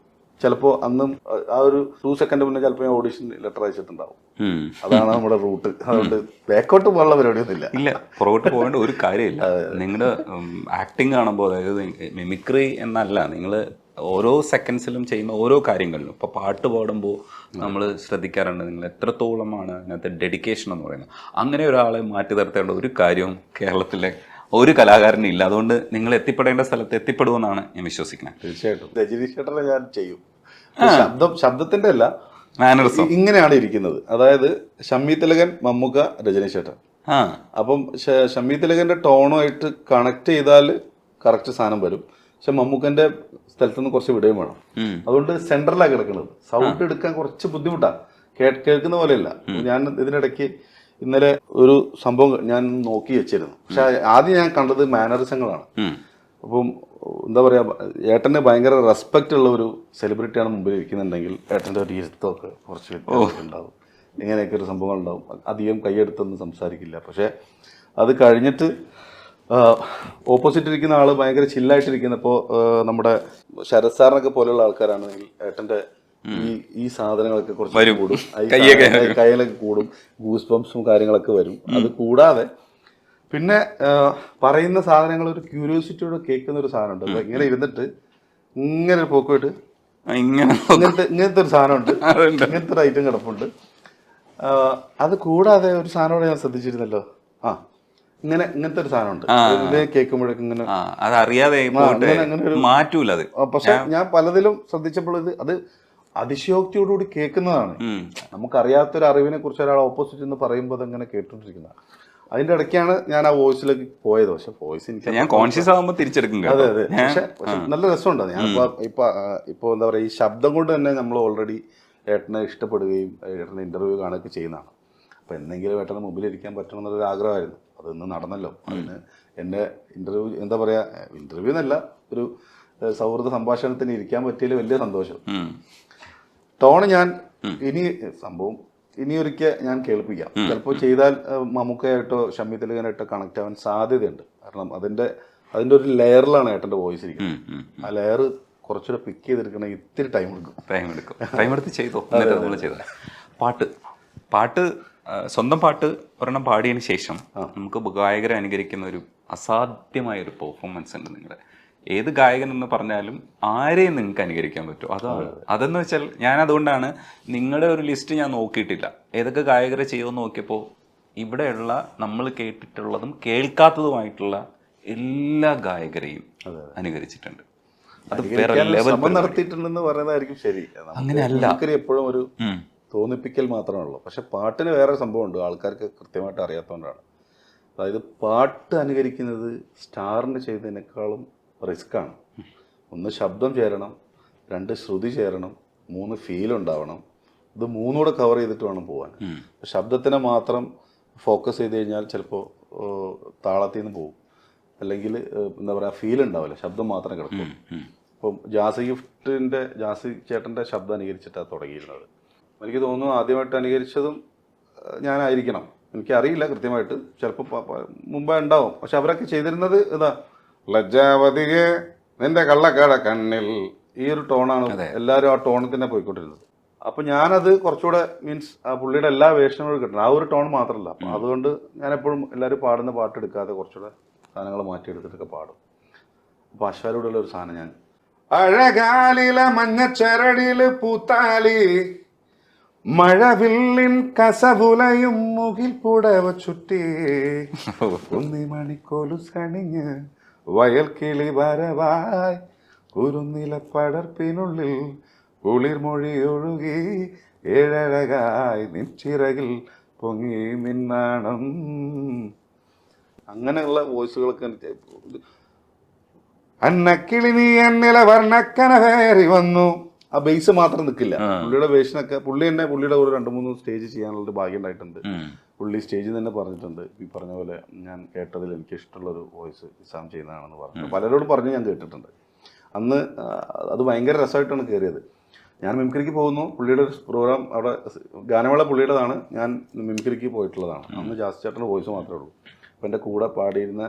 ചിലപ്പോൾ അന്നും ആ ഒരു 2 സെക്കൻഡ് മുന്നേ ചിലപ്പോൾ ഞാൻ ഓഡിഷൻ ലെറ്റർ അയച്ചിട്ടുണ്ടാവും. അതാണ് നമ്മുടെ റൂട്ട്. അതുകൊണ്ട് ബാക്കോട്ട് പോകാനുള്ള പരിപാടിയൊന്നുമില്ല. ഇല്ല, പുറകോട്ട് പോകേണ്ട ഒരു കാര്യമില്ല. നിങ്ങളുടെ ആക്ടിങ് കാണുമ്പോൾ, അതായത് മിമിക്രി എന്നല്ല, നിങ്ങൾ ഓരോ സെക്കൻഡ്സിലും ചെയ്യുന്ന ഓരോ കാര്യങ്ങളിലും, ഇപ്പോൾ പാട്ട് പാടുമ്പോൾ നമ്മൾ ശ്രദ്ധിക്കാറുണ്ട് നിങ്ങൾ എത്രത്തോളമാണ് അതിനകത്ത് ഡെഡിക്കേഷൻ എന്ന് പറയുന്നത്. അങ്ങനെ ഒരാളെ മാറ്റി നിർത്തേണ്ട ഒരു കാര്യവും കേരളത്തിലെ ഒരു കലാകാരനും ഇല്ല. അതുകൊണ്ട് നിങ്ങൾ എത്തിപ്പെടേണ്ട സ്ഥലത്ത് എത്തിപ്പെടുമെന്നാണ് ഞാൻ വിശ്വസിക്കുന്നത്. തീർച്ചയായിട്ടും രജനി ചേട്ടനെ ഞാൻ ചെയ്യും. ശബ്ദത്തിന്റെ അല്ല, മാനറിസം ഇങ്ങനെയാണ് ഇരിക്കുന്നത്. അതായത് ഷമ്മി തിലകൻ, മമ്മൂക്ക, രജനി ചേട്ടൻ. അപ്പം ഷമ്മി തിലകന്റെ ടോണുമായിട്ട് കണക്ട് ചെയ്താൽ കറക്റ്റ് സാധനം വരും. പക്ഷെ മമ്മൂക്കന്റെ സ്ഥലത്ത് നിന്ന് കുറച്ച് വിടയും വേണം. അതുകൊണ്ട് സെൻട്രലാണ് കിടക്കുന്നത്. സൗണ്ട് എടുക്കാൻ കുറച്ച് ബുദ്ധിമുട്ടാണ്, കേൾക്കുന്ന പോലെയല്ല. ഞാൻ ഇതിനിടയ്ക്ക് ഇന്നലെ ഒരു സംഭവം ഞാൻ നോക്കി വെച്ചിരുന്നു. പക്ഷെ ആദ്യം ഞാൻ കണ്ടത് മാനറിസങ്ങളാണ്. അപ്പം എന്താ പറയാ, ഏട്ടന് ഭയങ്കര റെസ്പെക്റ്റ് ഉള്ള ഒരു സെലിബ്രിറ്റിയാണ് മുമ്പിൽ ഇരിക്കുന്നുണ്ടെങ്കിൽ ഏട്ടൻ്റെ ഒരു ഇരുത്തമൊക്കെ കുറച്ച് ഉണ്ടാവും. ഇങ്ങനെയൊക്കെ ഒരു സംഭവങ്ങൾ ഉണ്ടാവും. അധികം കൈയെടുത്തൊന്നും സംസാരിക്കില്ല. പക്ഷെ അത് കഴിഞ്ഞിട്ട് ഓപ്പോസിറ്റ് ഇരിക്കുന്ന ആള് ഭയങ്കര ചില്ലായിട്ടിരിക്കുന്നപ്പോൾ നമ്മുടെ ശരത് സാറിനൊക്കെ പോലെയുള്ള ആൾക്കാരാണെങ്കിൽ ഏട്ടൻ്റെ ഈ സാധനങ്ങളൊക്കെ കുറച്ച് കൂടും, കയ്യിലൊക്കെ കൂടും, ഗൂസ് ബംസും കാര്യങ്ങളൊക്കെ വരും. അത് കൂടാതെ പിന്നെ പറയുന്ന സാധനങ്ങൾ ഒരു ക്യൂരിയോസിറ്റിയോടെ കേൾക്കുന്ന ഒരു സാധനമുണ്ട്. അപ്പൊ ഇങ്ങനെ ഇരുന്നിട്ട് ഇങ്ങനെ ഒരു പോക്കുമായിട്ട് ഇങ്ങനത്തെ ഒരു സാധനമുണ്ട്, ഇങ്ങനത്തെ ഒരു ഐറ്റം കിടപ്പുണ്ട്. അത് കൂടാതെ ഒരു സാധനം ഞാൻ ശ്രദ്ധിച്ചിരുന്നല്ലോ, ഇങ്ങനത്തെ ഒരു സാധനമുണ്ട്. ഇത് കേൾക്കുമ്പോഴേക്കും ഇങ്ങനെ അതറിയാതെ മാറ്റൂല അത്. പക്ഷെ ഞാൻ പലതിലും ശ്രദ്ധിച്ചപ്പോൾ അത് അതിശയോക്തിയോടുകൂടി കേൾക്കുന്നതാണ്. നമുക്കറിയാത്തൊരു അറിവിനെ കുറിച്ച് ഒരാൾ ഓപ്പോസിറ്റ് എന്ന് പറയുമ്പോൾ അതങ്ങനെ കേട്ടോണ്ടിരിക്കുന്നതാണ്. അതിന്റെ ഇടയ്ക്കാണ് ഞാൻ ആ വോയിസിലേക്ക് പോയത്. പക്ഷെ വോയിസ് എനിക്ക് ഞാൻ കോൺഷ്യസ് ആകുമ്പോൾ തിരിച്ചെടുക്കും. അതെ അതെ. പക്ഷെ നല്ല രസമുണ്ട്. ഞാൻ ഇപ്പൊ എന്താ പറയാ, ഈ ശബ്ദം കൊണ്ട് തന്നെ നമ്മൾ ഓൾറെഡി ഏട്ടനെ ഇഷ്ടപ്പെടുകയും ഏട്ടനെ ഇന്റർവ്യൂ കാണുകയൊക്കെ ചെയ്യുന്നതാണ്. അപ്പൊ എന്തെങ്കിലും ഏട്ടനെ മുമ്പിൽ ഇരിക്കാൻ പറ്റണം എന്നുള്ളൊരു ആഗ്രഹമായിരുന്നു. അതൊന്ന് നടന്നല്ലോ. അതിന് എന്റെ ഇന്റർവ്യൂ എന്താ പറയാ, ഇന്റർവ്യൂ എന്നല്ല, ഒരു സൗഹൃദ സംഭാഷണത്തിന് ഇരിക്കാൻ പറ്റിയതിൽ വലിയ സന്തോഷം. ടോണ് ഞാൻ ഇനിയൊരിക്കൽ ഞാൻ കേൾപ്പിക്കാം. ചിലപ്പോൾ ചെയ്താൽ മമ്മൂക്കയായിട്ടോ ഷമ്മി തിലകനായിട്ടോ കണക്ട് ആവാൻ സാധ്യതയുണ്ട്. കാരണം അതിന്റെ ഒരു ലെയറിലാണ് ഏട്ടൻ്റെ വോയിസ് ഇരിക്കുന്നത്. ആ ലെയർ കുറച്ചുകൂടെ പിക്ക് ചെയ്തെടുക്കണമെങ്കിൽ ഇത്തിരി ടൈം എടുത്ത് ചെയ്തോ. പാട്ട് സ്വന്തം പാട്ട് ഒരെണ്ണം പാടിയതിന് ശേഷം നമുക്ക് ഗായകരെ അനുകരിക്കുന്ന ഒരു അസാധ്യമായ ഒരു പെർഫോമൻസ് ഉണ്ട് നിങ്ങളുടെ. ഏത് ഗായകൻ എന്ന് പറഞ്ഞാലും ആരെയും നിങ്ങൾക്ക് അനുകരിക്കാൻ പറ്റും. അതെന്ന് വെച്ചാൽ ഞാൻ അതുകൊണ്ടാണ് നിങ്ങളുടെ ഒരു ലിസ്റ്റ് ഞാൻ നോക്കിയിട്ടില്ല. ഏതൊക്കെ ഗായകരെ ചെയ്യുമെന്ന് നോക്കിയപ്പോൾ ഇവിടെയുള്ള നമ്മൾ കേട്ടിട്ടുള്ളതും കേൾക്കാത്തതുമായിട്ടുള്ള എല്ലാ ഗായകരെയും അനുകരിച്ചിട്ടുണ്ട്. അത് വേറെ ലെവൽ നടത്തിയിട്ടുണ്ടെന്ന് പറയുന്നതായിരിക്കും ശരി. അങ്ങനെയല്ല, എപ്പോഴും ഒരു തോന്നിപ്പിക്കൽ മാത്രമാണല്ലോ. പക്ഷെ പാട്ടിന് വേറെ സംഭവമുണ്ട്, ആൾക്കാർക്ക് കൃത്യമായിട്ട് അറിയാത്തതുകൊണ്ടാണ്. അതായത് പാട്ട് അനുകരിക്കുന്നത് സ്റ്റാറിന് ചെയ്തതിനേക്കാളും റിസ്ക്കാണ്. 1 ശബ്ദം ചേരണം, 2 ശ്രുതി ചേരണം, 3 ഫീൽ ഉണ്ടാവണം. ഇത് 3 കൂടെ കവർ ചെയ്തിട്ട് വേണം പോകാൻ. ശബ്ദത്തിനെ മാത്രം ഫോക്കസ് ചെയ്ത് കഴിഞ്ഞാൽ ചിലപ്പോൾ താളത്തിൽ നിന്ന് പോകും, അല്ലെങ്കിൽ എന്താ പറയുക, ഫീൽ ഉണ്ടാവില്ല, ശബ്ദം മാത്രം കിടക്കും. ഇപ്പം ജാസി ചേട്ടൻ്റെ ശബ്ദം അനുകരിച്ചിട്ടാണ് തുടങ്ങിയിരുന്നത്. എനിക്ക് തോന്നുന്നു ആദ്യമായിട്ട് അനുകരിച്ചതും ഞാനായിരിക്കണം. എനിക്കറിയില്ല കൃത്യമായിട്ട്, ചിലപ്പോൾ മുമ്പേ ഉണ്ടാവും. പക്ഷെ അവരൊക്കെ ചെയ്തിരുന്നത് ഇതാ, ലജ്ജാവതിയെ നിന്റെ കള്ളക്കട കണ്ണിൽ, ഈ ഒരു ടോണാണ് എല്ലാവരും ആ ടോണിൽ തന്നെ പോയിക്കൊണ്ടിരുന്നത്. അപ്പം ഞാനത് കുറച്ചുകൂടെ മീൻസ് ആ പുള്ളിയുടെ എല്ലാ വേഷങ്ങളും കിട്ടണം, ആ ഒരു ടോൺ മാത്രമല്ല. അപ്പം അതുകൊണ്ട് ഞാൻ എപ്പോഴും എല്ലാവരും പാടുന്ന പാട്ടെടുക്കാതെ കുറച്ചുകൂടെ സാധനങ്ങൾ മാറ്റിയെടുത്തിട്ടൊക്കെ പാടും. അപ്പം അശ്വാരൂടെയുള്ള ഒരു സാധനം ഞാൻ അഴകാലിലെ മഞ്ഞച്ചരടില് പൂത്താലി മഴവില്ലിൻ കസവുലയും മുകിൽ പുടവ ചുറ്റി മണിക്കോലുസണിഞ്ഞ് വയൽ കിളി വരവായി കുറുനില പടർപ്പിനുള്ളിൽ കുളിർമൊഴി ഒഴുകി ഏഴഴകായി നിൻചിറകിൽ പൊങ്ങി മിന്നാണം. അങ്ങനെയുള്ള വോയിസുകളൊക്കെ അന്നക്കിളി നീ എന്നില വർണ്ണക്കന കയറി വന്നു. ആ ബേസ് മാത്രം നിൽക്കില്ല. പുള്ളിയുടെ വേഷനൊക്കെ പുള്ളിയുടെ ഒരു 2-3 സ്റ്റേജ് ചെയ്യാനുള്ളൊരു ഭാഗ്യം ഉണ്ടായിട്ടുണ്ട്. പുള്ളി സ്റ്റേജിൽ തന്നെ പറഞ്ഞിട്ടുണ്ട്, ഈ പറഞ്ഞ പോലെ ഞാൻ കേട്ടതിൽ എനിക്ക് ഇഷ്ടമുള്ളൊരു വോയിസ് ഇസാം ചെയ്യുന്നതാണെന്ന് പറഞ്ഞു. പലരോടും പറഞ്ഞ് ഞാൻ കേട്ടിട്ടുണ്ട്. അന്ന് അത് ഭയങ്കര രസമായിട്ടാണ് കയറിയത്. ഞാൻ മിമിക്രിക്ക് പോകുന്നു, പുള്ളിയുടെ ഒരു പ്രോഗ്രാം അവിടെ ഗാനമേള പുള്ളിയുടേതാണ്, ഞാൻ മിമിക്രിക്ക് പോയിട്ടുള്ളതാണ്. അന്ന് ജാസ് ചേട്ടൻ്റെ വോയിസ് മാത്രമേ ഉള്ളൂ. അപ്പം എൻ്റെ കൂടെ പാടിയിരുന്ന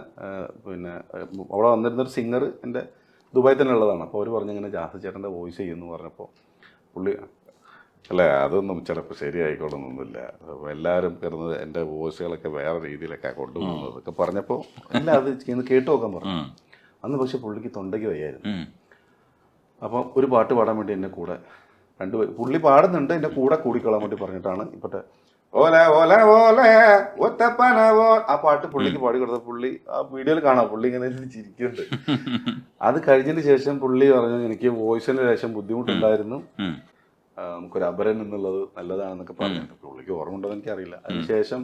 പിന്നെ അവിടെ വന്നിരുന്നൊരു സിംഗർ എൻ്റെ ദുബായിൽ തന്നെ ഉള്ളതാണ്. അപ്പോൾ അവർ പറഞ്ഞു ഇങ്ങനെ ജാസി ചേട്ടൻ്റെ വോയിസ് ചെയ്യുമെന്ന് പറഞ്ഞപ്പോൾ പുള്ളി അല്ലേ അതൊന്നും ചിലപ്പോൾ ശരിയായിക്കോളൊന്നൊന്നുമില്ല, എല്ലാവരും കിടന്നത് എൻ്റെ വോയിസുകളൊക്കെ വേറെ രീതിയിലൊക്കെ കൊണ്ടുപോകുന്നതൊക്കെ പറഞ്ഞപ്പോൾ ഇല്ല അത് കേട്ട് നോക്കാൻ പറഞ്ഞു. അന്ന് പക്ഷെ പുള്ളിക്ക് തൊണ്ടയ്ക്ക് വയ്യായിരുന്നു. അപ്പം ഒരു പാട്ട് പാടാൻ വേണ്ടി എന്നെ കൂടെ രണ്ടുപേർ പുള്ളി പാടുന്നുണ്ട്, എൻ്റെ കൂടെ കൂടിക്കൊള്ളാൻ വേണ്ടി പറഞ്ഞിട്ടാണ് ഇപ്പോഴത്തെ ഓല ഓല ഓല ഒത്തപ്പന ഓ ആ പാട്ട് പുള്ളിക്ക് പാടി കൊടുത്ത പുള്ളി ആ വീഡിയോയിൽ കാണാം പുള്ളി ഇങ്ങനെ ചിരിക്കുന്നുണ്ട്. അത് കഴിഞ്ഞതിന് ശേഷം പുള്ളി പറഞ്ഞു എനിക്ക് വോയിസിന് ശേഷം ബുദ്ധിമുട്ടുണ്ടായിരുന്നു, നമുക്കൊരു അപരൻ എന്നുള്ളത് നല്ലതാണെന്നൊക്കെ പറഞ്ഞിട്ട് പുള്ളിക്ക് ഓർമ്മ ഉണ്ടോ എന്ന് എനിക്കറിയില്ല. അതിനുശേഷം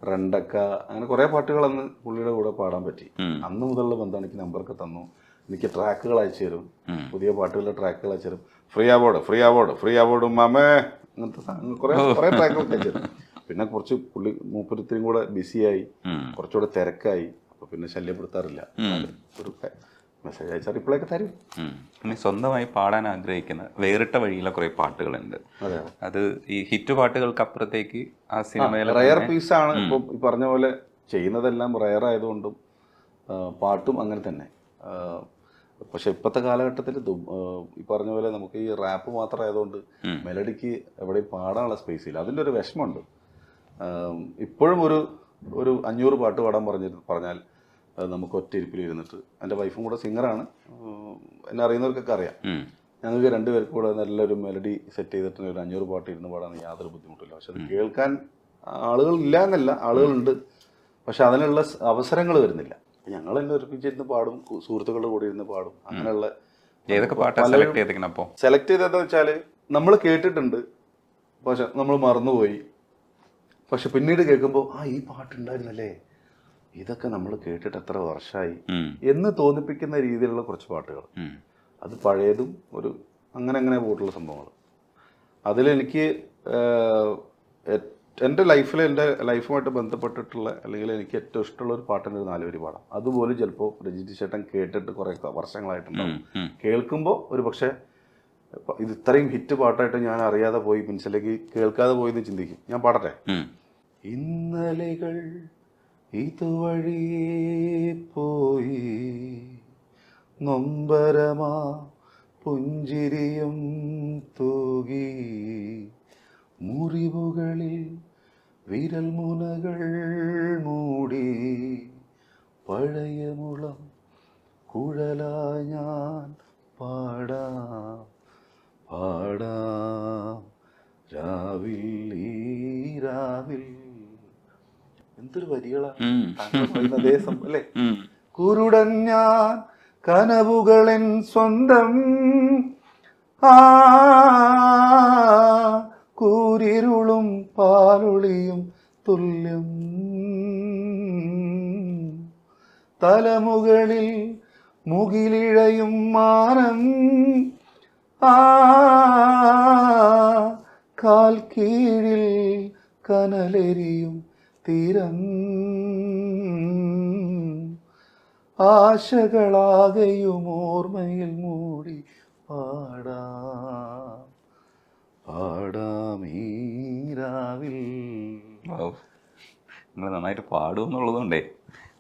രണ്ടക്ക അങ്ങനെ കുറേ പാട്ടുകൾ അന്ന് പുള്ളിയുടെ കൂടെ പാടാൻ പറ്റി. അന്ന് മുതലുള്ള ബന്ധമാണ്. എനിക്ക് നമ്പറൊക്കെ തന്നു, എനിക്ക് ട്രാക്കുകൾ അയച്ചു തരും, പുതിയ പാട്ടുകളുടെ ട്രാക്കുകൾ അയച്ചു തരും. ഫ്രീ അവാർഡ് മാമേ അങ്ങനത്തെ കുറേ ട്രാക്കുകളൊക്കെ അയച്ചു തരും. പിന്നെ കുറച്ച് പുള്ളി മൂപ്പരത്തിനും കൂടെ ബിസിയായി, കുറച്ചുകൂടെ തിരക്കായി, അപ്പോൾ പിന്നെ ശല്യപ്പെടുത്താറില്ല. ഒരു മെസ്സേജ് അയച്ചാൽ റിപ്ലൈ ഒക്കെ തരും. പിന്നെ സ്വന്തമായി പാടാൻ ആഗ്രഹിക്കുന്ന വേറിട്ട വഴിയിലെ കുറേ പാട്ടുകളുണ്ട്. അത് ഈ ഹിറ്റ് പാട്ടുകൾക്ക് അപ്പുറത്തേക്ക് ആ സിനിമയിലെ റയർ പീസാണ്. ഇപ്പോൾ ഈ പറഞ്ഞ പോലെ ചെയ്യുന്നതെല്ലാം റയർ ആയതുകൊണ്ടും പാട്ടും അങ്ങനെ തന്നെ. പക്ഷെ ഇപ്പോഴത്തെ കാലഘട്ടത്തിൽ ഈ പറഞ്ഞ പോലെ നമുക്ക് ഈ റാപ്പ് മാത്രമായതുകൊണ്ട് മെലഡിക്ക് എവിടെയും പാടാനുള്ള സ്പേസ് ഇല്ല. അതിൻ്റെ ഒരു വിഷമമുണ്ട്. ഇപ്പോഴും ഒരു 500 പാട്ട് പാടാൻ പറഞ്ഞാൽ നമുക്ക് ഒറ്റ ഇരിപ്പിൽ ഇരുന്നിട്ട്, എൻ്റെ വൈഫും കൂടെ സിംഗറാണ്, എന്നെ അറിയുന്നവർക്കൊക്കെ അറിയാം, ഞങ്ങൾക്ക് രണ്ടുപേർക്കും കൂടെ നല്ലൊരു മെലഡി സെറ്റ് ചെയ്തിട്ട് ഒരു 500 പാട്ട് ഇരുന്ന് പാടാൻ യാതൊരു ബുദ്ധിമുട്ടില്ല. പക്ഷെ അത് കേൾക്കാൻ ആളുകൾ ഇല്ല എന്നല്ല, ആളുകളുണ്ട്, പക്ഷെ അതിനുള്ള അവസരങ്ങൾ വരുന്നില്ല. ഞങ്ങൾ തന്നെ ഒരുമിച്ചിരുന്ന് പാടും, സുഹൃത്തുക്കളുടെ കൂടെ ഇരുന്ന് പാടും. അങ്ങനെയുള്ള ഏതൊക്കെ പാട്ടാണ് സെലക്ട് ചെയ്തേക്കണം? അപ്പോൾ സെലക്ട് ചെയ്തതെന്ന് വെച്ചാൽ നമ്മൾ കേട്ടിട്ടുണ്ട്, പക്ഷെ നമ്മൾ മറന്നുപോയി. പക്ഷെ പിന്നീട് കേൾക്കുമ്പോൾ ഈ പാട്ടുണ്ടായിരുന്നല്ലേ, ഇതൊക്കെ നമ്മൾ കേട്ടിട്ട് എത്ര വർഷമായി എന്ന് തോന്നിപ്പിക്കുന്ന രീതിയിലുള്ള കുറച്ച് പാട്ടുകൾ. അത് പഴയതും ഒരു അങ്ങനെ പോയിട്ടുള്ള സംഭവങ്ങൾ. അതിലെനിക്ക് എൻ്റെ ലൈഫിൽ എൻ്റെ ലൈഫുമായിട്ട് ബന്ധപ്പെട്ടിട്ടുള്ള അല്ലെങ്കിൽ എനിക്ക് ഏറ്റവും ഇഷ്ടമുള്ള ഒരു പാട്ടിൻ്റെ ഒരു 4 വരി പാടാം. അതുപോലും ചിലപ്പോൾ രജിത് ചേട്ടൻ കേട്ടിട്ട് കുറേ വർഷങ്ങളായിട്ടുണ്ടാവും. കേൾക്കുമ്പോൾ ഒരു പക്ഷേ ഇത് ഇത്രയും ഹിറ്റ് പാട്ടായിട്ട് ഞാൻ അറിയാതെ പോയി, മനസ്സിലേക്ക് കേൾക്കാതെ പോയി എന്ന് ചിന്തിക്കും. ഞാൻ പാടട്ടെ. ഇന്നലെകൾ ഇതുവഴിയേ പോയി, നൊമ്പരമാ പുഞ്ചിരിയും തൂകി, മുറിവുകളിൽ വിരൽ മുനകൾ മൂടി, പഴയ മുളം കുഴലായി ഞാൻ പാടാം രാവിൽ ഈ രാവിൽ. എന്തൊരു വരികളാണ് ദേശം അല്ലേ. കുരുടൻ ഞാൻ കനവുകളൻ സ്വന്തം, കൂരിരുളും പാലുളിയും തുല്യം, തലമുകളിൽ മുകിലിഴയും മാനം, കാൽ കീഴിൽ കനലെരിയും തീരം, ആശകളാകെയും ഓർമ്മയിൽ മൂടി പാടാമീ രാവിൽ. നിങ്ങൾ നന്നായിട്ട് പാടും എന്നുള്ളതുകൊണ്ടേ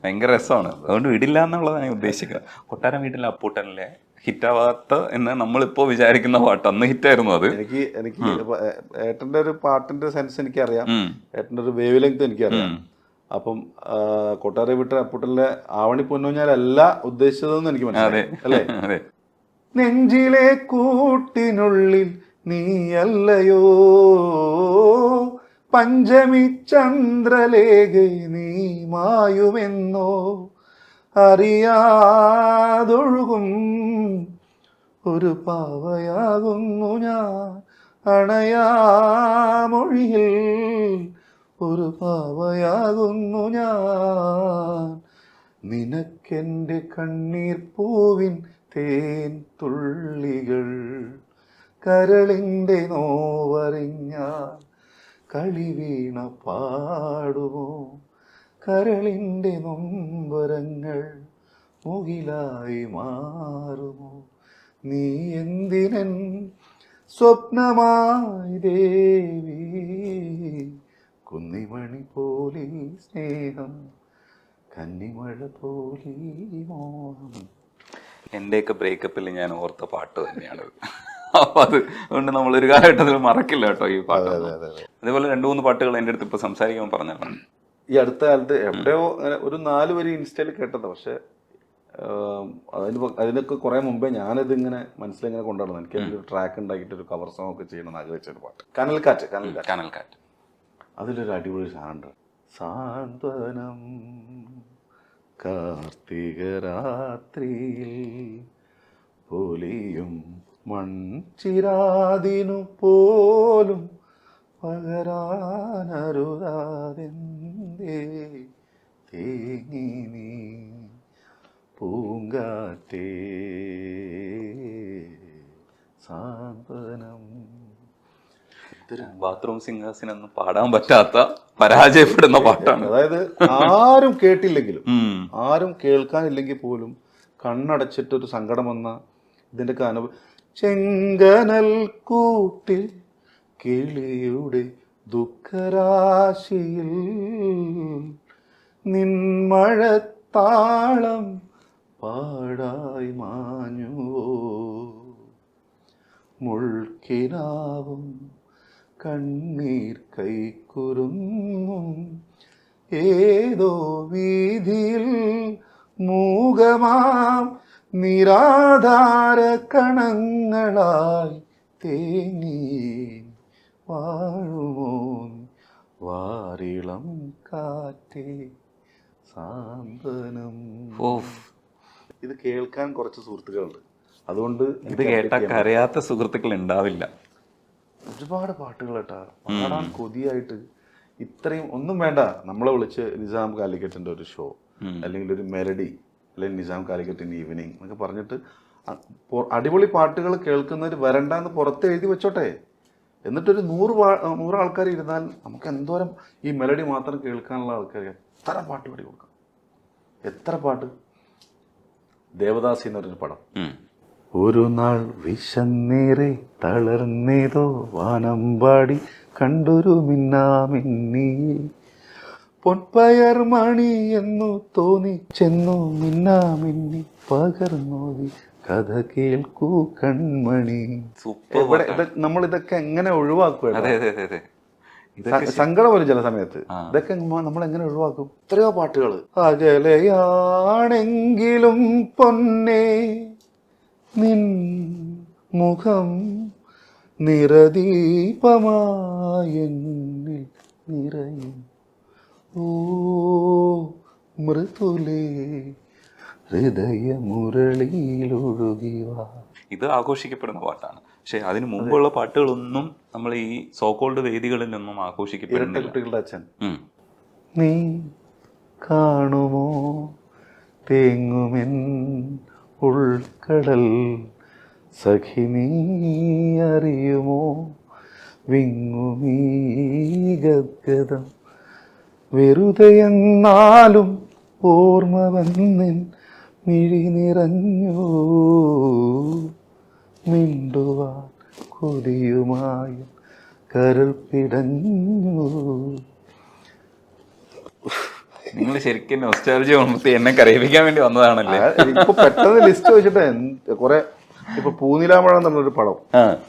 ഭയങ്കര രസമാണ്. അതുകൊണ്ട് വിടില്ല എന്നുള്ളതാണ് ഞാൻ ഉദ്ദേശിക്കുക. കൊട്ടാരം വീട്ടിലെ അപ്പൂട്ടനിലെ ഹിറ്റാവാത്ത എന്ന് നമ്മളിപ്പോൾ വിചാരിക്കുന്ന പാട്ട് അന്ന് ഹിറ്റായിരുന്നു. അത് എനിക്ക് ഏട്ടൻ്റെ ഒരു പാട്ടിന്റെ സെൻസ് എനിക്കറിയാം, ഏട്ടൻ്റെ ഒരു വേവ് ലെങ്ത് എനിക്കറിയാം. അപ്പം കൊട്ടാരം വീട്ടിലെ അപ്പൂട്ടനിലെ ആവണി പൊന്നൂഞ്ഞാലല്ല ഉദ്ദേശിച്ചതെന്ന് എനിക്ക് മനസ്സിലായി അല്ലേ. നെഞ്ചിലെ കൂട്ടിനുള്ളിൽ നീയല്ലയോ പഞ്ചമി ചന്ദ്രലേഖ, നീ മായുമെന്നോ അറിയാതൊഴുകും ഒരു പാവയാകുന്നു ഞാൻ, അണയാമൊഴിയിൽ ഒരു പാവയാകുന്നു ഞാൻ, നിനക്കെൻ്റെ കണ്ണീർ പൂവിൻ തേൻ തുള്ളികൾ, കരളിൻ്റെ നോവറിഞ്ഞാൽ കളി വീണ പാടുമോ, കരളിൻ്റെ നൊമ്പരങ്ങൾ മുകിലായി മാറുമോ, നീ എന്തിനൻ സ്വപ്നമായി ദേവി, കുന്നിമണി പോലെ സ്നേഹം, കന്നിമഴ പോലെ മോഹം. എൻ്റെയൊക്കെ ബ്രേക്കപ്പിൽ ഞാൻ ഓർത്ത പാട്ട് തന്നെയാണത്. അപ്പൊ അതുകൊണ്ട് നമ്മളൊരു കാലഘട്ടത്തിൽ മറക്കില്ല കേട്ടോ ഈ പാട്ട്. അതേപോലെ 2-3 പാട്ടുകൾ എൻ്റെ അടുത്ത് ഇപ്പൊ സംസാരിക്കാൻ പറഞ്ഞതാണ്. ഈ അടുത്ത കാലത്ത് എവിടെയോ അങ്ങനെ ഒരു 4 വരി ഇൻസ്റ്റയിൽ കേട്ടത്. പക്ഷെ അതിനൊക്കെ കുറെ മുമ്പേ ഞാനിതിങ്ങനെ മനസ്സിലിങ്ങനെ കൊണ്ടുവരണം. എനിക്ക് ഒരു ട്രാക്ക് ഉണ്ടാക്കിയിട്ട് ഒരു കവർ സോങ് ഒക്കെ ചെയ്യണമെന്ന് ആഗ്രഹിച്ചൊരു പാട്ട്, കനൽക്കാറ്റ്. അതിലൊരു അടിപൊളി സാധനമുണ്ട്. സാന്ത്വനം കാർത്തിക രാത്രിയിൽ പൊലിയും മൺചിരാതിനു പോലും പകരാനരുതാതെന്തേ തേങ്ങി നീ പൂങ്കാറ്റേ സാന്ത്വനം. ബാത്റൂം സിംഗേഴ്സിനൊന്നും പാടാൻ പറ്റാത്ത പരാജയപ്പെടുന്ന പാട്ടാണ്. അതായത് ആരും കേട്ടില്ലെങ്കിലും, ആരും കേൾക്കാനില്ലെങ്കിൽ പോലും കണ്ണടച്ചിട്ടൊരു സങ്കടം വന്ന ഇതിൻ്റെ ചെങ്കനൽ കൂട്ടിൽ കിളിയുടെ ദുഃഖരാശിയിൽ നിൻമഴത്താളം പാടായി മാഞ്ഞുവോ, മുൾക്കിനാവും കണ്ണീർ കൈക്കുറുങ്ങും ഏതോ വീതിയിൽ മൂകമാം നിരാധാര കണങ്ങളായി തേങ്ങി വാഴുമോ വാരിളം കാറ്റേ സാന്ത്വനം. ഇത് കേൾക്കാൻ കുറച്ച് സുഹൃത്തുക്കളുണ്ട്, അതുകൊണ്ട് ഇത് കേട്ട കരയാത്ത സുഹൃത്തുക്കൾ ഉണ്ടാവില്ല. ഒരുപാട് പാട്ടുകൾ കേട്ടാ പാടാൻ കൊതിയായിട്ട്. ഇത്രയും ഒന്നും വേണ്ട, നമ്മളെ വിളിച്ച് നിസാം കാലിക്കറ്റിൻ്റെ ഒരു ഷോ, അല്ലെങ്കിൽ ഒരു മെലഡി, അല്ലെങ്കിൽ നിസാം കാലിക്കറ്റിൻ്റെ ഈവനിങ് എന്നൊക്കെ പറഞ്ഞിട്ട് അടിപൊളി പാട്ടുകൾ കേൾക്കുന്നവർ വരണ്ടെന്ന് പുറത്ത് എഴുതി വെച്ചോട്ടെ. എന്നിട്ടൊരു 100 ആൾക്കാർ ഇരുന്നാൽ നമുക്ക് എന്തോരം ഈ മെലഡി മാത്രം കേൾക്കാനുള്ള ആൾക്കാർ എത്ര പാട്ട് പാടി കൊടുക്കാം. എത്ര പാട്ട്. ദേവദാസി എന്ന് പറഞ്ഞൊരു പടം. ഒരു നാൾ വിശന്നേറെ തളർന്നേതോ വാനമ്പാടി കണ്ടൊരു മിന്നാമിന്നി പൊൻപയർ മണി എന്നു തോന്നി ചെന്നു മിന്നാമിന്നി പകർന്നോതി കഥ കേൾക്കൂ കൺമണി. നമ്മളിതൊക്കെ എങ്ങനെ ഒഴിവാക്കുക? സങ്കടം വരും ചില സമയത്ത്. ഇതൊക്കെ നമ്മൾ എങ്ങനെ ഒഴിവാക്കും? എത്രയോ പാട്ടുകൾ. അകലെയാണെങ്കിലും പൊന്നേ നിൻ മുഖം നിറദീപമായെന്നിൽ നിറയും ഓ മൃദുലേ ഹൃദയമുരളിയിലൊഴുകിവാ. ഇത് ആഘോഷിക്കപ്പെടുന്ന പാട്ടാണ്. പക്ഷെ അതിന് മുമ്പുള്ള പാട്ടുകളൊന്നും നമ്മൾ ഈ സോക്കോൾഡ് വേദികളിലൊന്നും ആഘോഷിക്കപ്പെടുന്നില്ല. കുട്ടികളുടെ അച്ഛൻ. നീ കാണുമോ തേങ്ങുമെൻ ഉൾക്കടൽ സഖി നീ അറിയുമോ വിങ്ങുമീ ഗദ്ഗതം വെറുതെ എന്നാലും ഓർമ്മ വന്നിൻ മിഴി നിറഞ്ഞു മിണ്ടുവാൻ കൊതിയുമായും കരൾ പിടഞ്ഞു. നിങ്ങൾ ശരിക്കും നൊസ്റ്റാൾജിയ ഉണർത്തി എന്നെ കരയിപ്പിക്കാൻ വേണ്ടി വന്നതാണല്ലേ? ഇപ്പൊ പെട്ടെന്ന് ലിസ്റ്റ് വെച്ചിട്ട് കുറെ ഇപ്പൊ പൂനിലാമഴ എന്നുള്ളൊരു പടം,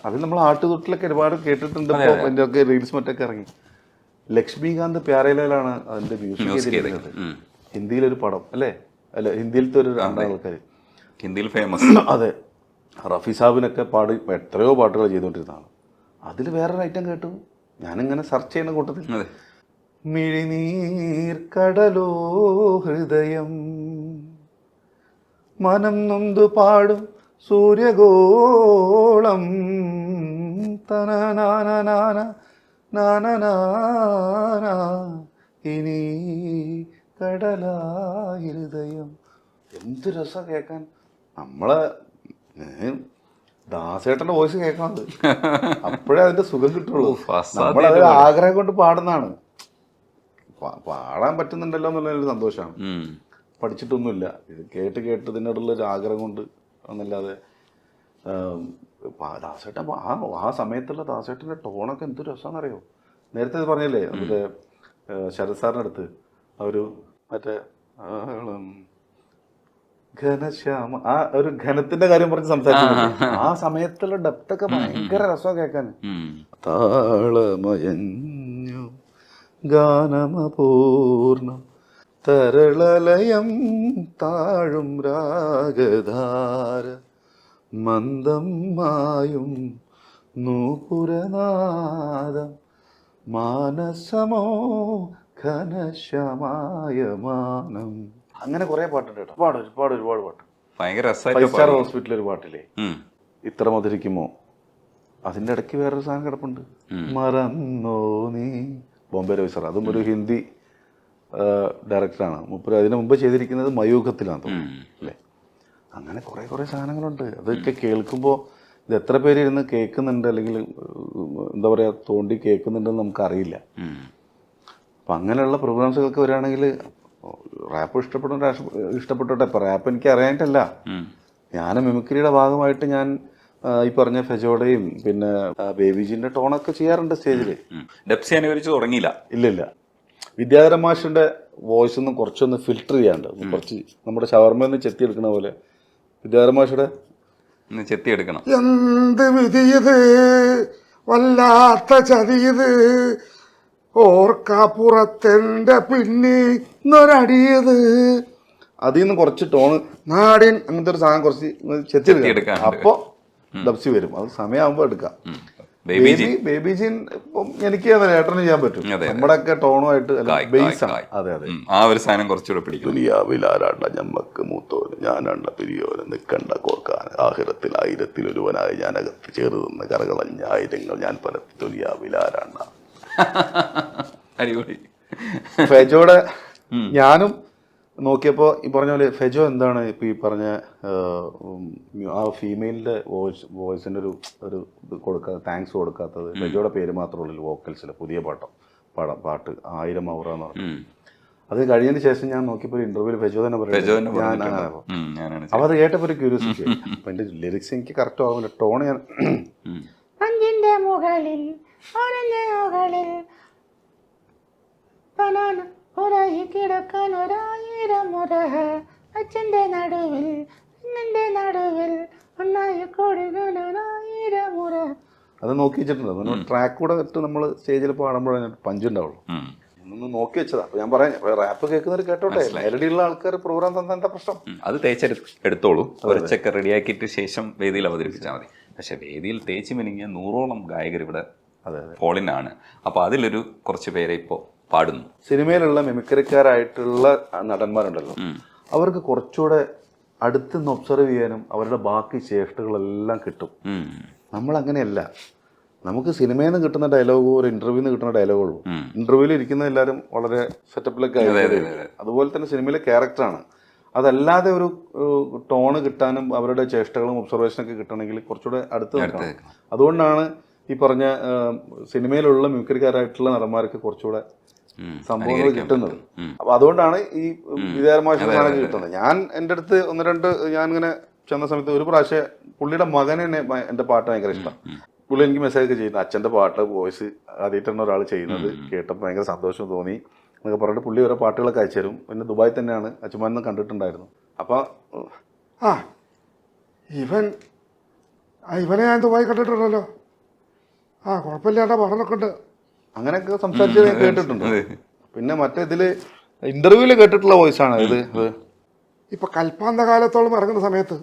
അത് നമ്മൾ ആട്ടുതൊട്ടിലൊക്കെ ഒരുപാട് കേട്ടിട്ടുണ്ട്. അതിന്റെ ഒക്കെ റീൽസ് മറ്റൊക്കെ ഇറങ്ങി. ലക്ഷ്മികാന്ത് പ്യാരയിലാണ് അതിന്റെ മ്യൂസിക് ചെയ്തിരിക്കുന്നത്. ഹിന്ദിയിലൊരു പടം അല്ലേ? അല്ല, ഹിന്ദിയിലത്തെ ഒരു 2 ആൾക്കാർ ഹിന്ദിയിൽ ഫേമസ്. അതെ, റഫി സാബിനൊക്കെ പാടി എത്രയോ പാട്ടുകൾ ചെയ്തുകൊണ്ടിരുന്നതാണ്. അതിൽ വേറൊരു ഐറ്റം കേട്ടു ഞാനിങ്ങനെ സെർച്ച് ചെയ്യുന്ന കൂട്ടത്തിൽ. മിഴിനീർ കടലോ ഹൃദയം മനം നൊന്തു പാടും സൂര്യഗോളം തനനാന നാനനാന ഇനി കടലായി ഹൃദയം. എന്ത് രസം കേൾക്കാൻ. നമ്മളെ ദാസേട്ടൻ്റെ വോയിസ് കേൾക്കണത് അപ്പോഴേ അതിന്റെ സുഖം കിട്ടുള്ളൂ. നമ്മളതൊരു ആഗ്രഹം കൊണ്ട് പാടുന്നതാണ്. പാടാൻ പറ്റുന്നുണ്ടല്ലോ എന്നുള്ളൊരു സന്തോഷമാണ്. പഠിച്ചിട്ടൊന്നുമില്ല, ഇത് കേട്ട് ഇതിനോടുള്ളൊരു ആഗ്രഹം കൊണ്ട് എന്നല്ലാതെ. ദാസേട്ടൻ ആ സമയത്തുള്ള ദാസേട്ടൻ്റെ ടോണൊക്കെ എന്ത് രസമാണെന്നറിയോ? നേരത്തെ പറഞ്ഞില്ലേ മറ്റേ ശരത് സാറിൻ്റെ അടുത്ത് ഒരു മറ്റേ ഘനശ്യാമ ആ ഒരു ഘനത്തിന്റെ കാര്യം പറഞ്ഞ് സംസാരിച്ചു. ആ സമയത്തുള്ള ഡെപ്തൊക്കെ ഭയങ്കര രസമാണ് കേൾക്കാൻ. താളമയഞ്ഞു ഗാനമപൂർണം തരളലയം താഴും രാഗധാര മന്ദം മായും നൂപുരനാദം മാനസമോ ഘനശ്യമായ മാനം. അങ്ങനെ കുറെ പാട്ടുണ്ട് കേട്ടോ. ഒരുപാട് പാട്ട്. ഭയങ്കര ഫൈവ് സ്റ്റാർ രസമായിട്ട് ഹോസ്പിറ്റലിൽ ഒരു പാട്ടില്ലേ, ഇത്ര മധുരിക്കുമോ, അതിന്റെ ഇടയ്ക്ക് വേറൊരു സാധനം കിടപ്പുണ്ട്, മറന്നോ നീ, ബോംബെ രവി സാർ. അതും ഒരു ഹിന്ദി ഡയറക്ടറാണ്. മുപ്പര് അതിന് മുമ്പ് ചെയ്തിരിക്കുന്നത് മയൂഖത്തിലാണ് തോന്നുന്നു അല്ലേ. അങ്ങനെ കുറെ സാധനങ്ങളുണ്ട്. അതൊക്കെ കേൾക്കുമ്പോൾ ഇത് എത്ര പേര് ഇരുന്ന് കേൾക്കുന്നുണ്ട്, അല്ലെങ്കിൽ എന്താ പറയുക തോണ്ടി കേൾക്കുന്നുണ്ടെന്ന് നമുക്കറിയില്ല. അപ്പം അങ്ങനെയുള്ള പ്രോഗ്രാംസുകൾക്ക് വരികയാണെങ്കിൽ റാപ്പ് ഇഷ്ടപ്പെട്ടോട്ടെ. ഇപ്പം റാപ്പ് എനിക്ക് അറിയാനിട്ടല്ല, ഞാൻ മിമിക്രിയുടെ ഭാഗമായിട്ട് ഞാൻ ഈ പറഞ്ഞ ഫെജോയുടെയും പിന്നെ ബേബിജിന്റെ ടോണൊക്കെ ചെയ്യാറുണ്ട് സ്റ്റേജിൽ. ഡെപ്സി അനുകരിച്ച് തുടങ്ങിയില്ല. ഇല്ലില്ല, വിദ്യാധര മാഷിന്റെ വോയിസ് ഒന്നും കുറച്ചൊന്ന് ഫിൽട്ടർ ചെയ്യാണ്ട്, കുറച്ച് നമ്മുടെ ഷവർമ്മ ചെത്തിയെടുക്കണ പോലെ വിദ്യാധര മാഷിയുടെ ചെത്തിയെടുക്കണം. എന്ത് വിധിയത് വല്ലാത്ത ചതിയത് ഓർക്കാപ്പുറത്തെന്റെ പിന്നീന്നൊരടിയത്, അതിൽ നിന്ന് കുറച്ച് ടോണ് നാടിൻ അങ്ങനത്തെ ഒരു സാധനം കുറച്ച് ചെത്തിയെടുക്കാം. അപ്പൊ ഡബ്സി വരും. അത് സമയമാകുമ്പോ എടുക്കാം. ബേബിജിൻ ഇപ്പം എനിക്ക് ഏട്ടന് ചെയ്യാൻ പറ്റും. നമ്മുടെ ഒക്കെ ടോണുമായിട്ട് ബേസ് ആണ്. അതെ ആ ഒരു സാധനം കുറച്ചുകൂടെ പിടിക്കും. ദുനിയാവിലാരാണ്ട ഞമ്മക്ക് മൂത്തോന് ഞാനാണ്ട പിരിയോന് നിക്കണ്ട കോർക്കാൻ ആഹിരത്തിൽ ആയിരത്തിൽ ഒരുവനായി ഞാൻ അകത്ത് ചേർന്ന് കരകളഞ്ഞ ആയിരങ്ങൾ ഞാൻ പരത്തി ദുനിയാവിലാരാണ്ട. അടിപൊളി. ഫെജോടെ ഞാനും നോക്കിയപ്പോൾ ഈ പറഞ്ഞ പോലെ ഫെജോ എന്താണ് ഇപ്പം ഈ പറഞ്ഞ ആ ഫീമെയിലിൻ്റെ വോയിസിൻ്റെ ഒരു ഇത് താങ്ക്സ് കൊടുക്കാത്തത്. ഫെജോയുടെ പേര് മാത്രമേ ഉള്ളൂ വോക്കൽസിൽ. പുതിയ പാട്ട് 1000 ഔറ എന്ന് പറഞ്ഞു. അത് കഴിഞ്ഞതിന് ശേഷം ഞാൻ നോക്കിയപ്പോൾ ഒരു ഇന്റർവ്യൂവിൽ ഫെജോ തന്നെ പറയുന്നത് ഞാനാണ്. അപ്പോൾ അത് കേട്ടപ്പോൾ ഒരു ക്യൂരിയോസിറ്റി. അപ്പം എൻ്റെ ലിറിക്സ് എനിക്ക് കറക്റ്റ് ആവുന്നില്ല. ടോൺ ഞാൻ അഞ്ചിന്റെ മുകളിൽ മുകളിൽ ബനാന ഉറയി കിടക്കാൻ 1000 മുറ അച്ഛൻ്റെ നടുവിൽ നിന്റെ നടുവിൽ ഒന്നായി കൊടുക്കാൻ 1000 മുറ. അത് നോക്കി വെച്ചിട്ടുണ്ട്. നമ്മൾ ട്രാക്ക് കൂടെ ഇട്ട് നമ്മൾ സ്റ്റേജിൽ പാടുമ്പോഴേ പഞ്ചുണ്ടാവുള്ളൂ. ഒന്ന് നോക്കി വെച്ചതാ. അപ്പൊ ഞാൻ പറയാം, റാപ്പ് കേൾക്കുന്നവർ കേട്ടോട്ടെ. മെലഡി ഉള്ള ആൾക്കാർ പ്രോഗ്രാം തന്നെ എന്താ പ്രശ്നം? അത് തേച്ചെടുത്തോളൂ. കുറച്ചൊക്കെ റെഡിയാക്കിയിട്ട് ശേഷം വേദിയിൽ അവതരിപ്പിച്ചാൽ മതി. പക്ഷെ വേദിയിൽ തേച്ച് മിനിങ്ങിയ 100ഓളം ഗായകർ ഇവിടെ ഫോളിനാണ്. അപ്പൊ അതിലൊരു കുറച്ച് പേരെ ഇപ്പോൾ പാടുന്നു. സിനിമയിലുള്ള മിമിക്രിക്കാരായിട്ടുള്ള നടന്മാരുണ്ടല്ലോ, അവർക്ക് കുറച്ചുകൂടെ അടുത്തുനിന്ന് ഒബ്സർവ് ചെയ്യാനും അവരുടെ ബാക്കി ചേഷ്ടകളെല്ലാം കിട്ടും. നമ്മൾ അങ്ങനെയല്ല. നമുക്ക് സിനിമയിൽ നിന്ന് കിട്ടുന്ന ഡയലോഗോ ഒരു ഇന്റർവ്യൂവിൽ നിന്ന് കിട്ടുന്ന ഡയലോഗുള്ളൂ. ഇന്റർവ്യൂവിൽ ഇരിക്കുന്ന എല്ലാവരും വളരെ സെറ്റപ്പിലൊക്കെ ആയിരിക്കും. അതുപോലെ തന്നെ സിനിമയിലെ ക്യാരക്ടറാണ്. അതല്ലാതെ ഒരു ടോണ് കിട്ടാനും അവരുടെ ചേഷ്ടകളും ഒബ്സർവേഷനൊക്കെ കിട്ടണമെങ്കിൽ കുറച്ചുകൂടെ അടുത്ത് നിൽക്കണം. അതുകൊണ്ടാണ് ഈ പറഞ്ഞ സിനിമയിലുള്ള മിമിക്രിക്കാരായിട്ടുള്ള നടന്മാർക്ക് കുറച്ചുകൂടെ സംഭവങ്ങൾ കിട്ടുന്നത്. അപ്പൊ അതുകൊണ്ടാണ് ഈ വിദ്യാരമാശാണ് കിട്ടുന്നത്. ഞാൻ എൻ്റെ അടുത്ത് 1-2 ഞാൻ ഇങ്ങനെ ചെന്ന സമയത്ത് ഒരു പ്രാവശ്യം പുള്ളിയുടെ മകനെ എൻ്റെ പാട്ട് ഭയങ്കര ഇഷ്ടം. പുള്ളി എനിക്ക് മെസ്സേജ് ഒക്കെ ചെയ്യുന്നത്, അച്ഛൻ്റെ പാട്ട് വോയിസ് ആദ്യമായിട്ടാണ് ഒരാൾ ചെയ്യുന്നത്, കേട്ടപ്പോൾ ഭയങ്കര സന്തോഷം തോന്നി എന്നൊക്കെ പറഞ്ഞിട്ട് പുള്ളി ഓരോ പാട്ടുകളൊക്കെ അയച്ചു തരും. പിന്നെ ദുബായ് തന്നെയാണ്, അച്ഛന്മാരെന്ന് കണ്ടിട്ടുണ്ടായിരുന്നു. അപ്പോൾ ഇവനെ ഞാൻ ദുബായ് കണ്ടിട്ടുണ്ടല്ലോ, കുഴപ്പമില്ലാണ്ട പഠനമൊക്കെ ഉണ്ട്, അങ്ങനെയൊക്കെ സംസാരിച്ചത് ഞാൻ കേട്ടിട്ടുണ്ട്. പിന്നെ മറ്റേ ഇതില് ഇന്റർവ്യൂവിൽ കേട്ടിട്ടുള്ള വോയിസ് ആണ് ഇത്. ഇപ്പൊ കൽപ്പാന്ത കാലത്തോളം ഇറങ്ങുന്ന സമയത്ത്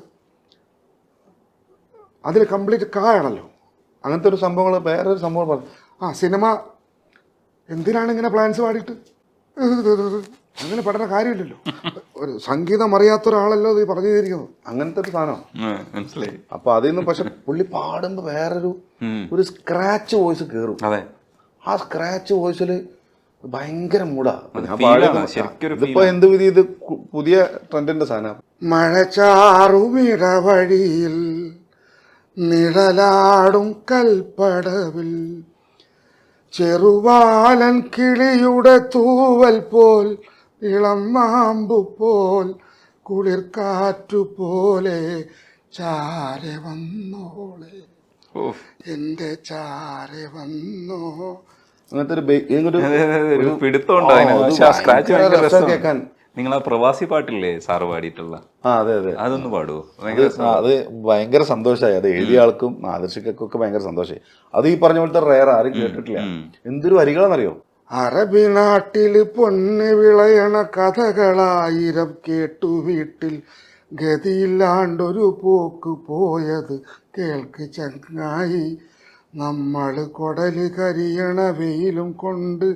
അതിൽ കംപ്ലീറ്റ് കായാണല്ലോ. അങ്ങനത്തെ ഒരു സംഭവങ്ങൾ വേറൊരു സംഭവം പറഞ്ഞു. സിനിമ എന്തിനാണ് ഇങ്ങനെ പ്ലാൻസ് പാടിയിട്ട് അങ്ങനെ പഠന കാര്യമില്ലല്ലോ. ഒരു സംഗീതം അറിയാത്ത ഒരാളല്ലോ ഇത് പറഞ്ഞു തന്നിരിക്കുന്നത്. അങ്ങനത്തെ ഒരു സാധനം മനസ്സിലായി. അപ്പൊ അതിൽ നിന്ന് പക്ഷെ പുള്ളി പാടുമ്പോ വേറൊരു സ്ക്രാച്ച് വോയിസ് കയറും. ആ സ്ക്രാച്ച് വോയിസിൽ ഭയങ്കര മൂടാ. ഇതിപ്പോ എന്ത് വിധി, ഇത് പുതിയ ട്രെൻഡിന്റെ സാധനം. മഴചാറുമിടവഴിയിൽ നിഴലാടും കൽപ്പടവിൽ ചെറുവാലൻ കിളിയുടെ തൂവൽ പോൽ ഇളം നാമ്പു പോൽ കുളിർക്കാറ്റുപോലെ ചാരെ വന്നോളെ എന്റെ ചാരെ വന്നോ. അങ്ങനത്തെ പിടുത്തമുണ്ടോ കേൾക്കാൻ? നിങ്ങൾ ആ പ്രവാസി പാട്ടില്ലേ സാറ് പാടിയിട്ടുള്ള, അതെ അതെ. അതൊന്ന് പാടുവോ? അത് ഭയങ്കര സന്തോഷമായി. അത് എഴുതിയ ആൾക്കും ആദർശിക്കൊക്കെ ഭയങ്കര സന്തോഷമായി. അത് ഈ പറഞ്ഞ പോലത്തെ റയർ ആരും കേട്ടിട്ടില്ല. എന്തൊരു വരികളെന്നറിയോ? അറബി നാട്ടിൽ പൊന്ന് വിളയണ കഥകളായിരം കേട്ടു വീട്ടിൽ ഗതിയില്ലാണ്ടൊരു പോക്ക് പോയത് കേൾക്ക് ചങ്ങായി. നമ്മൾ കൊടല് കരിയണ വെയിലും കൊണ്ട്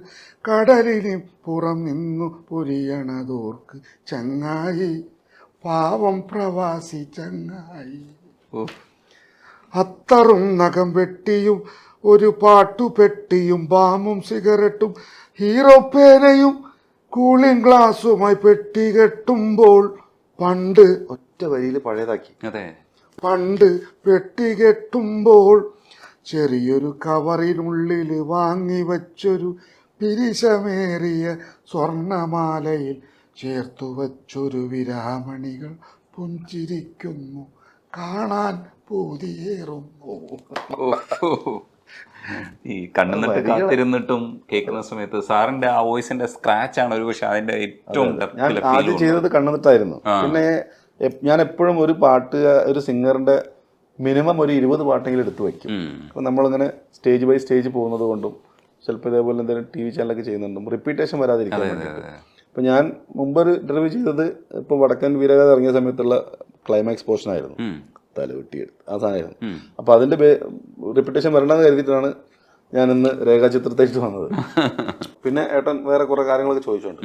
കടലിന് പുറം നിന്നു പൊരിയണതോർക്ക് ചങ്ങായി. പാവം പ്രവാസി ചങ്ങായി. അത്തറും നഖം വെട്ടിയും ഒരു പാട്ടുപെട്ടിയും ബാമും സിഗരറ്റും ഹീറോ പേനയും കൂളിംഗ് ഗ്ലാസുമായി പെട്ടി കെട്ടുമ്പോൾ പണ്ട് ഒറ്റ വരിയിൽ പഴയതാക്കി. അതെ, പണ്ട് പെട്ടി കെട്ടുമ്പോൾ ചെറിയൊരു കവറിനുള്ളിൽ വാങ്ങി വച്ചൊരു പിരിശമേറിയ സ്വർണമാലയിൽ ചേർത്തു വച്ചൊരു വിരാമണികൾ പുഞ്ചിരിക്കുന്നു, കാണാൻ പൂതിയേറുന്നു. ഈ കണ്ണുനട്ട് കാത്തിരുന്നിട്ടും കേൾക്കുന്ന സമയത്ത് സാറിന്റെ ആ വോയിസിന്റെ സ്ക്രാച്ച് ആണ് ഒരു പക്ഷെ അതിന്റെ ഏറ്റവും ഞാൻ ഡെപ്തിലെ ആദ്യം feel ചെയ്തത് കണ്ണുനിട്ടായിരുന്നു. പിന്നെ ഞാൻ എപ്പോഴും ഒരു പാട്ട്, ഒരു സിംഗറിന്റെ മിനിമം ഒരു 20 പാട്ടെങ്കിലും എടുത്തു വയ്ക്കും. അപ്പം നമ്മളിങ്ങനെ സ്റ്റേജ് ബൈ സ്റ്റേജ് പോകുന്നത് കൊണ്ടും ചിലപ്പോൾ ഇതേപോലെ എന്തെങ്കിലും TV ചാനലൊക്കെ ചെയ്യുന്നുണ്ടും റിപ്പീറ്റേഷൻ വരാതിരിക്കാൻ വേണ്ടിയിട്ട്. അപ്പം ഞാൻ മുമ്പൊരു ഇന്റർവ്യൂ ചെയ്തത് ഇപ്പോൾ വടക്കൻ വീരഗാഥ ഇറങ്ങിയ സമയത്തുള്ള ക്ലൈമാക്സ് പോർഷൻ ആയിരുന്നു. തലവെട്ടിയെടുത്ത് ആ സാധനമായിരുന്നു. അപ്പോൾ അതിൻ്റെ റിപ്പീറ്റേഷൻ വരണമെന്ന് കരുതിയിട്ടാണ് ഞാൻ ഇന്ന് രേഖാചിത്രത്തേക്ക് വന്നത്. പിന്നെ ഏട്ടൻ വേറെ കുറേ കാര്യങ്ങളൊക്കെ ചോദിച്ചോണ്ട്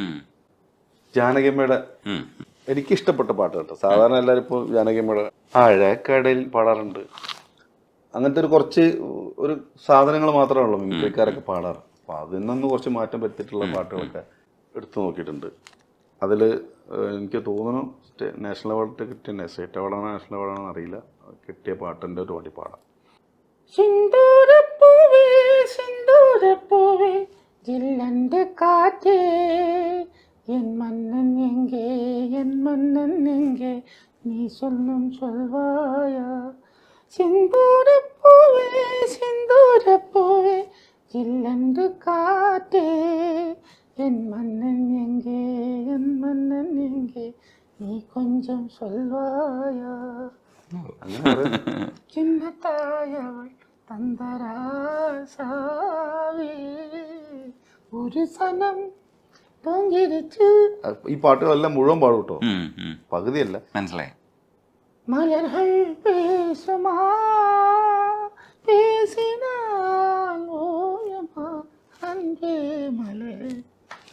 ജാനകിയമ്മയുടെ എനിക്കിഷ്ടപ്പെട്ട പാട്ട് കേട്ടോ. സാധാരണ എല്ലാവരും ഇപ്പോൾ ജാനകിയമ്മയുടെ ആഴക്കടൽ പാടാറുണ്ട്. അങ്ങനത്തെ കുറച്ച് ഒരു സാധനങ്ങൾ മാത്രമേ ഉള്ളൂ മിമിക്രിക്കാരൊക്കെ പാടാറ്. അപ്പോൾ അതിൽ നിന്ന് കുറച്ച് മാറ്റം വരുത്തിയിട്ടുള്ള പാട്ടുകളൊക്കെ എടുത്തു നോക്കിയിട്ടുണ്ട്. അതിൽ എനിക്ക് തോന്നുന്നു നാഷണൽ അവാർഡ് കിട്ടിയ സ്റ്റേറ്റ് അവാർഡാണോ നാഷണൽ അവാർഡാണോ അറിയില്ല, കിട്ടിയ പാട്ടിൻ്റെ ഒരു പാടി പാടാം. സിന്ദൂരപ്പൂവേ സിന്ദൂരപ്പൂവേ ജില്ലന്റെ കാറ്റേ എൻ മന്നൻ എങ്കേ എൻ മന്നൻ എങ്കേ നീ சொல்லும் சொல்வாயா. സിന്ദൂരപ്പൂവേ സിന്ദൂരപ്പൂവേ ജില്ലന്റെ കാറ്റേ എൻ മന്നൻ എങ്കേ എൻ മന്നൻ എങ്കേ നീ கொஞ்சம் சொல்வாயா. ചിന്നത്തായവൾ തന്തരാസാവേ ഒരു സനം തൂങ്ങിരിച്ചു. ഈ പാട്ടുകളെല്ലാം മുഴുവൻ പാടും കേട്ടോ, പകുതിയല്ല. മനസ്സിലായി. മലர்கள் பேசுமா பேசினால் ஓயமா அன்பே மலர்.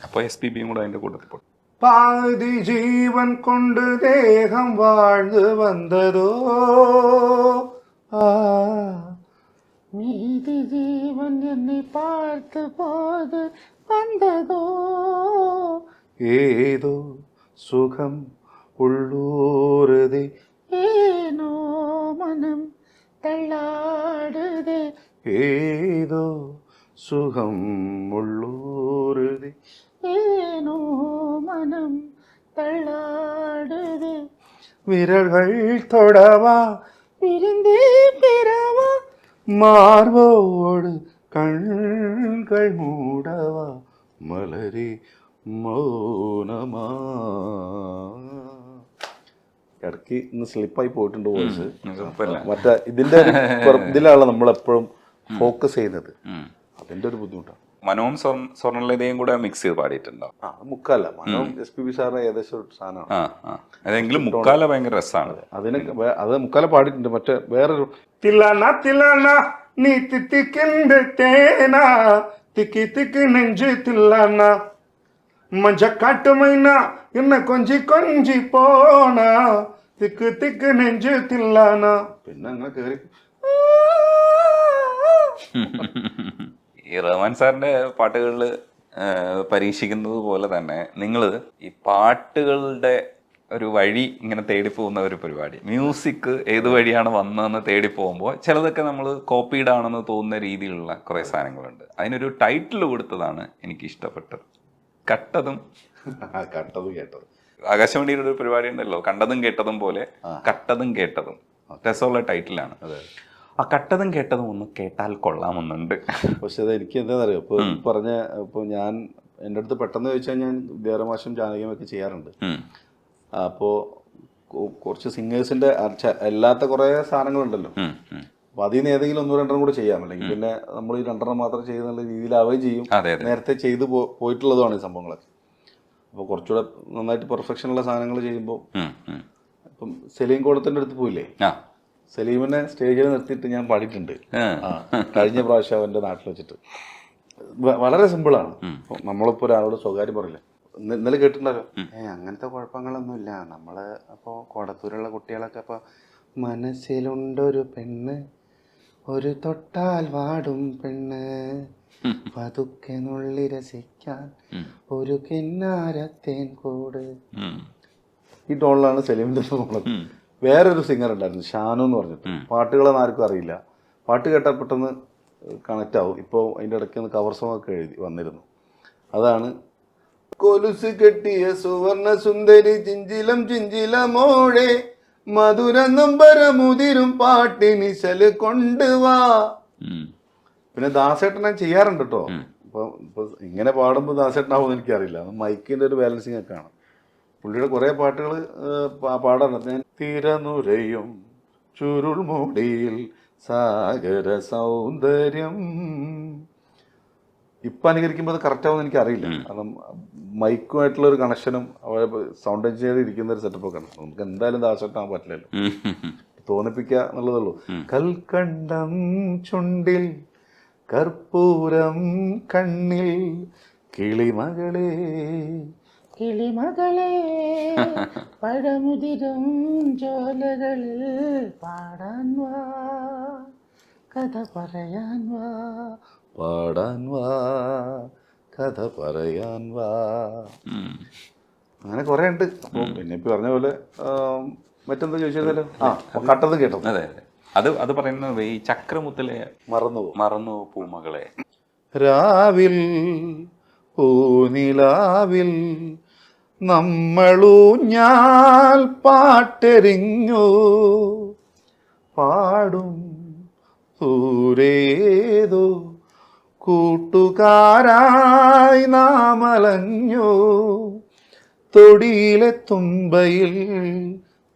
അപ്പോൾ SPBയും കൂടെ അതിന്റെ കൂട്ടത്തിൽ പോയി. பாதி ஜீவன் கொண்டு தேகம் வாழ்ந்து வந்ததோ மீதி ஜீவன் என்னை பார்த்து போது வந்ததோ ஏதோ சுகம் உள்ளூருதே ஏனோ மனம் தள்ளாடுதே ஏதோ சுகம் உள்ளூருதே ஏனோ மனம் தள்ளாடுதே விரல்கள் தொடவா பிரிந்தே பிறவா மார்போடு கண்கள் மூடவா மலரே മൗനമാ. ഇടയ്ക്ക് ഇന്ന് സ്ലിപ്പായി പോയിട്ടുണ്ട് വോയിസ്. കുഴപ്പമില്ല. മറ്റേ ഇതിന്റെ ഇതിലാണ് നമ്മളെപ്പോഴും ഫോക്കസ് ചെയ്യുന്നത്. അതിന്റെ ഒരു ബുദ്ധിമുട്ടാണ്. മനവും സ്വർണ്ണലതയും കൂടെ മിക്സ് ചെയ്ത് പാടിയിട്ടുണ്ടോ? മുക്കാല മനോ SPB സാറിന് ഏകദേശം ഒരു സാധനമാണ്. അതെങ്കിലും മുക്കാല ഭയങ്കര രസമാണ്. അത് മുക്കാല പാടിയിട്ടുണ്ട്. മറ്റേ വേറൊരു തില്ലാന തില്ലാന നീ തിത്തിക്കിണ്ട് തേനാ തിക്കി തിക്കി നെഞ്ച് തില്ലാന മഞ്ചക്കാട്ട് മൈന എന്നെ കൊഞ്ചി കൊഞ്ചി പോണ തിക്ക് തിക്ക് നെഞ്ച് തില്ലാന. പിന്നെ അങ്ങനെ കയറി ഈ റഹ്മാൻ സാറിന്റെ പാട്ടുകളിൽ പരീക്ഷിക്കുന്നത് പോലെ തന്നെ നിങ്ങൾ ഈ പാട്ടുകളുടെ ഒരു വഴി ഇങ്ങനെ തേടി പോകുന്ന ഒരു പരിപാടി, മ്യൂസിക് ഏത് വഴിയാണ് വന്നതെന്ന് തേടി പോകുമ്പോൾ ചിലതൊക്കെ നമ്മൾ കോപ്പീഡ് ആണെന്ന് തോന്നുന്ന രീതിയിലുള്ള കുറേ സാധനങ്ങളുണ്ട്. അതിനൊരു ടൈറ്റിൽ കൊടുത്തതാണ് എനിക്ക് ഇഷ്ടപ്പെട്ടത്. കട്ടതും കേട്ടത്. ആകാശവാണിയുടെ ഒരു പരിപാടി ഉണ്ടല്ലോ, കണ്ടതും കേട്ടതും പോലെ കട്ടതും കേട്ടതും. രസമുള്ള ടൈറ്റിലാണ്. ആ കട്ടതും കേട്ടതും ഒന്ന് കേട്ടാൽ കൊള്ളാമെന്നുണ്ട്. പക്ഷെ അത് എനിക്ക് എന്താണെന്നറിയോ, ഇപ്പോൾ പറഞ്ഞ ഇപ്പോൾ ഞാൻ എൻ്റെ അടുത്ത് പെട്ടെന്ന് ചോദിച്ചാൽ ഞാൻ ദേവമാശം ജാനകിയൊക്കെ ചെയ്യാറുണ്ട്. അപ്പോൾ കുറച്ച് സിംഗേഴ്സിൻ്റെ അല്ലാത്ത കുറേ സാധനങ്ങളുണ്ടല്ലോ. അപ്പോൾ അതിൽ നിന്ന് ഏതെങ്കിലും 1-2 കൂടെ ചെയ്യാം. അല്ലെങ്കിൽ പിന്നെ നമ്മൾ ഈ 2 മാത്രം ചെയ്യുന്ന രീതിയിലാവുകയും ചെയ്യും. നേരത്തെ ചെയ്ത് പോയിട്ടുള്ളതാണ് ഈ സംഭവങ്ങളൊക്കെ. അപ്പോൾ കുറച്ചുകൂടെ നന്നായിട്ട് പെർഫെക്ഷനുള്ള സാധനങ്ങൾ ചെയ്യുമ്പോൾ ഇപ്പം സലീം കോടത്തിൻ്റെ അടുത്ത് പോയില്ലേ, സലീമിനെ സ്റ്റേജിൽ നിർത്തിയിട്ട് ഞാൻ പാടിയിട്ടുണ്ട്. കഴിഞ്ഞ പ്രാവശ്യം അവൻ്റെ നാട്ടിൽ വെച്ചിട്ട്. വളരെ സിമ്പിളാണ്. നമ്മളിപ്പോൾ ഒരാളോട് സ്വകാര്യം പറയില്ല. ഇന്നലെ കേട്ടിട്ടുണ്ടല്ലോ, അങ്ങനത്തെ കുഴപ്പങ്ങളൊന്നുമില്ല. നമ്മൾ അപ്പോൾ കോടത്തൂരുള്ള കുട്ടികളൊക്കെ അപ്പോൾ മനസ്സിലുണ്ടൊരു പെണ്ണ്, ഒരു തൊട്ടാൽ വാടും പെണ്ണ്, പതുക്കെ നുള്ളി രസിക്കാൻ ഒരു കിന്നാരത്തേൻ കൂട്. ഈ ടോണിലാണ് സലീമിൻ്റെ പോണത്. വേറൊരു സിംഗർ ഉണ്ടായിരുന്നു, ഷാനു എന്ന് പറഞ്ഞിട്ട്. പാട്ടുകളൊന്നും ആർക്കും അറിയില്ല. പാട്ട് കേട്ടാൽ പെട്ടെന്ന് കണക്റ്റ് ആവും. ഇപ്പോൾ അതിൻ്റെ ഇടയ്ക്ക് കവർ സോങ് ഒക്കെ എഴുതി വന്നിരുന്നു. അതാണ് കൊലുസ് കെട്ടിയ സുവർണ സുന്ദരി ചിഞ്ചിലം ചിഞ്ചിലമോടെ മധുര നമ്പരമുതിരും പാട്ടിനിശല് കൊണ്ടുവാ. പിന്നെ ദാസേട്ടൻ ഞാൻ ചെയ്യാറുണ്ട് കേട്ടോ. ഇപ്പൊ ഇങ്ങനെ പാടുമ്പോൾ ദാസേട്ടനാവുമെന്ന് എനിക്കറിയില്ല. മൈക്കിന്റെ ഒരു ബാലൻസിങ് ഒക്കെ ആണ്. പുള്ളിയുടെ കുറേ പാട്ടുകൾ പാടാറുണ്ട്. ഞാൻ തിരനുരയും ചുരുൾ മൂടിയിൽ സാഗര സൗന്ദര്യം ഇപ്പം അനുകരിക്കുമ്പോൾ അത് കറക്റ്റ് ആവുമെന്ന് എനിക്കറിയില്ല. കാരണം മൈക്കുമായിട്ടുള്ള ഒരു കണക്ഷനും സൗണ്ട് എഞ്ചിനീയർ ഇരിക്കുന്ന ഒരു സെറ്റപ്പൊക്കെ ആണ്. നമുക്ക് എന്തായാലും ദാസേട്ടനാവാൻ പറ്റില്ലല്ലോ, തോന്നിപ്പിക്കുക എന്നുള്ളതുള്ളൂ. കൽക്കണ്ടം ചുണ്ടിൽ കർപ്പൂരം കണ്ണിൽ കിളിമകളെ കിളിമകളെ പഴമുതിരും ചോലകളിൽ പാടാൻ വാ, കഥ പറയാൻ വാ, പാടാൻ വാ, കഥ പറയാൻ വാ. അങ്ങനെ കുറേ ഉണ്ട്. അപ്പോൾ പിന്നെ ഇപ്പം പറഞ്ഞ പോലെ മറ്റെന്താ ചോദിച്ചാലോ, കട്ടത് കേട്ടോ. അതെ അതെ, അത് പറയുന്നത് ഈ ചക്രമുത്തിലെ മറന്നു പൂമകളെ. രാവിൽ പൂനിലാവിൽ നമ്മളൂഞ്ഞാൽ പാട്ടെറിഞ്ഞു പാടും ദൂരേതോ കൂട്ടുകാരായി നാമലഞ്ഞു. തൊടിയിലെ തുമ്പയിൽ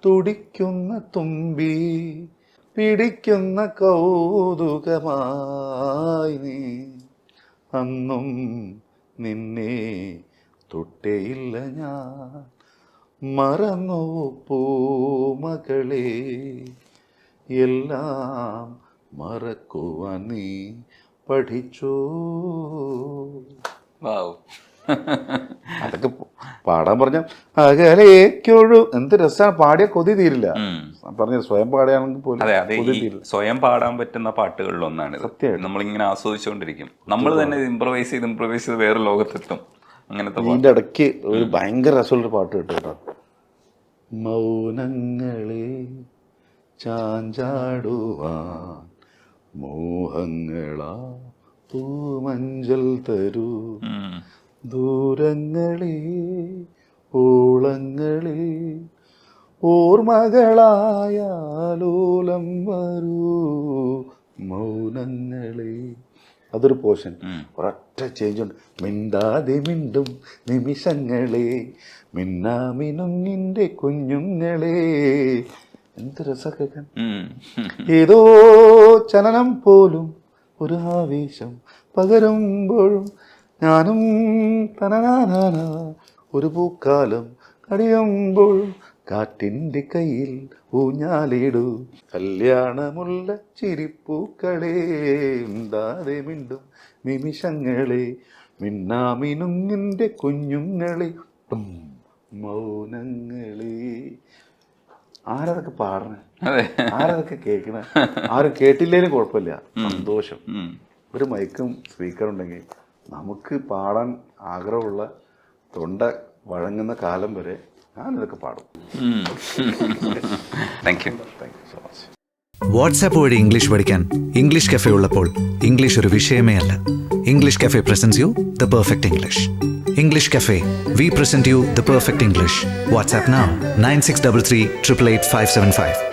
തുടിക്കുന്ന തുമ്പി പിടിക്കുന്ന കൗതുകമായി നീ. അന്നും നിന്നെ തൊട്ടേയില്ല ഞാൻ, മറന്നു പൂമകളെ, എല്ലാം മറക്കുവാൻ നീ പഠിച്ചോ. അതൊക്കെ പാടാൻ പറഞ്ഞ അകലേക്കൊഴു എന്ത് രസമാണ്. പാടിയ കൊതി തീരില്ല. പറഞ്ഞ സ്വയം പാടുകയാണെങ്കിൽ പോലും സ്വയം പാടാൻ പറ്റുന്ന പാട്ടുകളിലൊന്നാണ്. സത്യമായിട്ട് നമ്മളിങ്ങനെ ആസ്വദിച്ചുകൊണ്ടിരിക്കും. നമ്മൾ തന്നെ ഇംപ്രവൈസ് ചെയ്ത് വേറെ ലോകത്തെത്തും. അങ്ങനത്തെ ഇതിൻ്റെ ഇടയ്ക്ക് ഒരു ഭയങ്കര രസമുള്ളൊരു പാട്ട് കേട്ടോ കേട്ടോ. മൗനങ്ങളെ ചാഞ്ചാടുവാൻ മോഹങ്ങളാ പൂമഞ്ചൽ തരൂ, ദൂരങ്ങളെ ഓളങ്ങളെ ഓർമ്മകളായാലോലം വരൂ മൗനങ്ങളെ. അതൊരു പോർഷൻ. ഒരൊറ്റ ചേഞ്ച് ഉണ്ട്. മിണ്ടാതെ മിണ്ടും നിമിഷങ്ങളെ മിന്നാമിനുങ്ങിൻ്റെ കുഞ്ഞുങ്ങളെ. എന്ത് രസം കേൾക്കാൻ. ഏതോ ചലനം പോലും ഒരു ആവേശം പകരുമ്പോഴും ഞാനും തനനാന ഒരു പൂക്കാലം കടിയുമ്പോഴും കാറ്റിൻ്റെ കയ്യിൽ ഊഞ്ഞാലിടൂ കല്യാണമുള്ള ചിരിപ്പൂക്കളെ മിണ്ടാതെ മിണ്ടും നിമിഷങ്ങളെ മിന്നാമിനുങ്ങിൻ്റെ കുഞ്ഞുങ്ങളെ മൗനങ്ങളെ. ആരതൊക്കെ പാടണേ, ആരതൊക്കെ കേൾക്കണേ. ആരും കേട്ടില്ലേലും കുഴപ്പമില്ല, സന്തോഷം. ഒരു മൈക്കും സ്പീക്കറുണ്ടെങ്കിൽ നമുക്ക് പാടാൻ ആഗ്രഹമുള്ള തൊണ്ട വഴങ്ങുന്ന കാലം വരെ ഞാനിതൊക്കെ പാടും. Thank you so much. WhatsApp വഴി ഇംഗ്ലീഷ് പഠിക്കാൻ ഇംഗ്ലീഷ് കഫേ ഉള്ളപ്പോൾ ഇംഗ്ലീഷ് ഒരു വിഷയമേ അല്ല. English cafe presents you the perfect English. English cafe, we present you the perfect English. WhatsApp now 9633 888 575.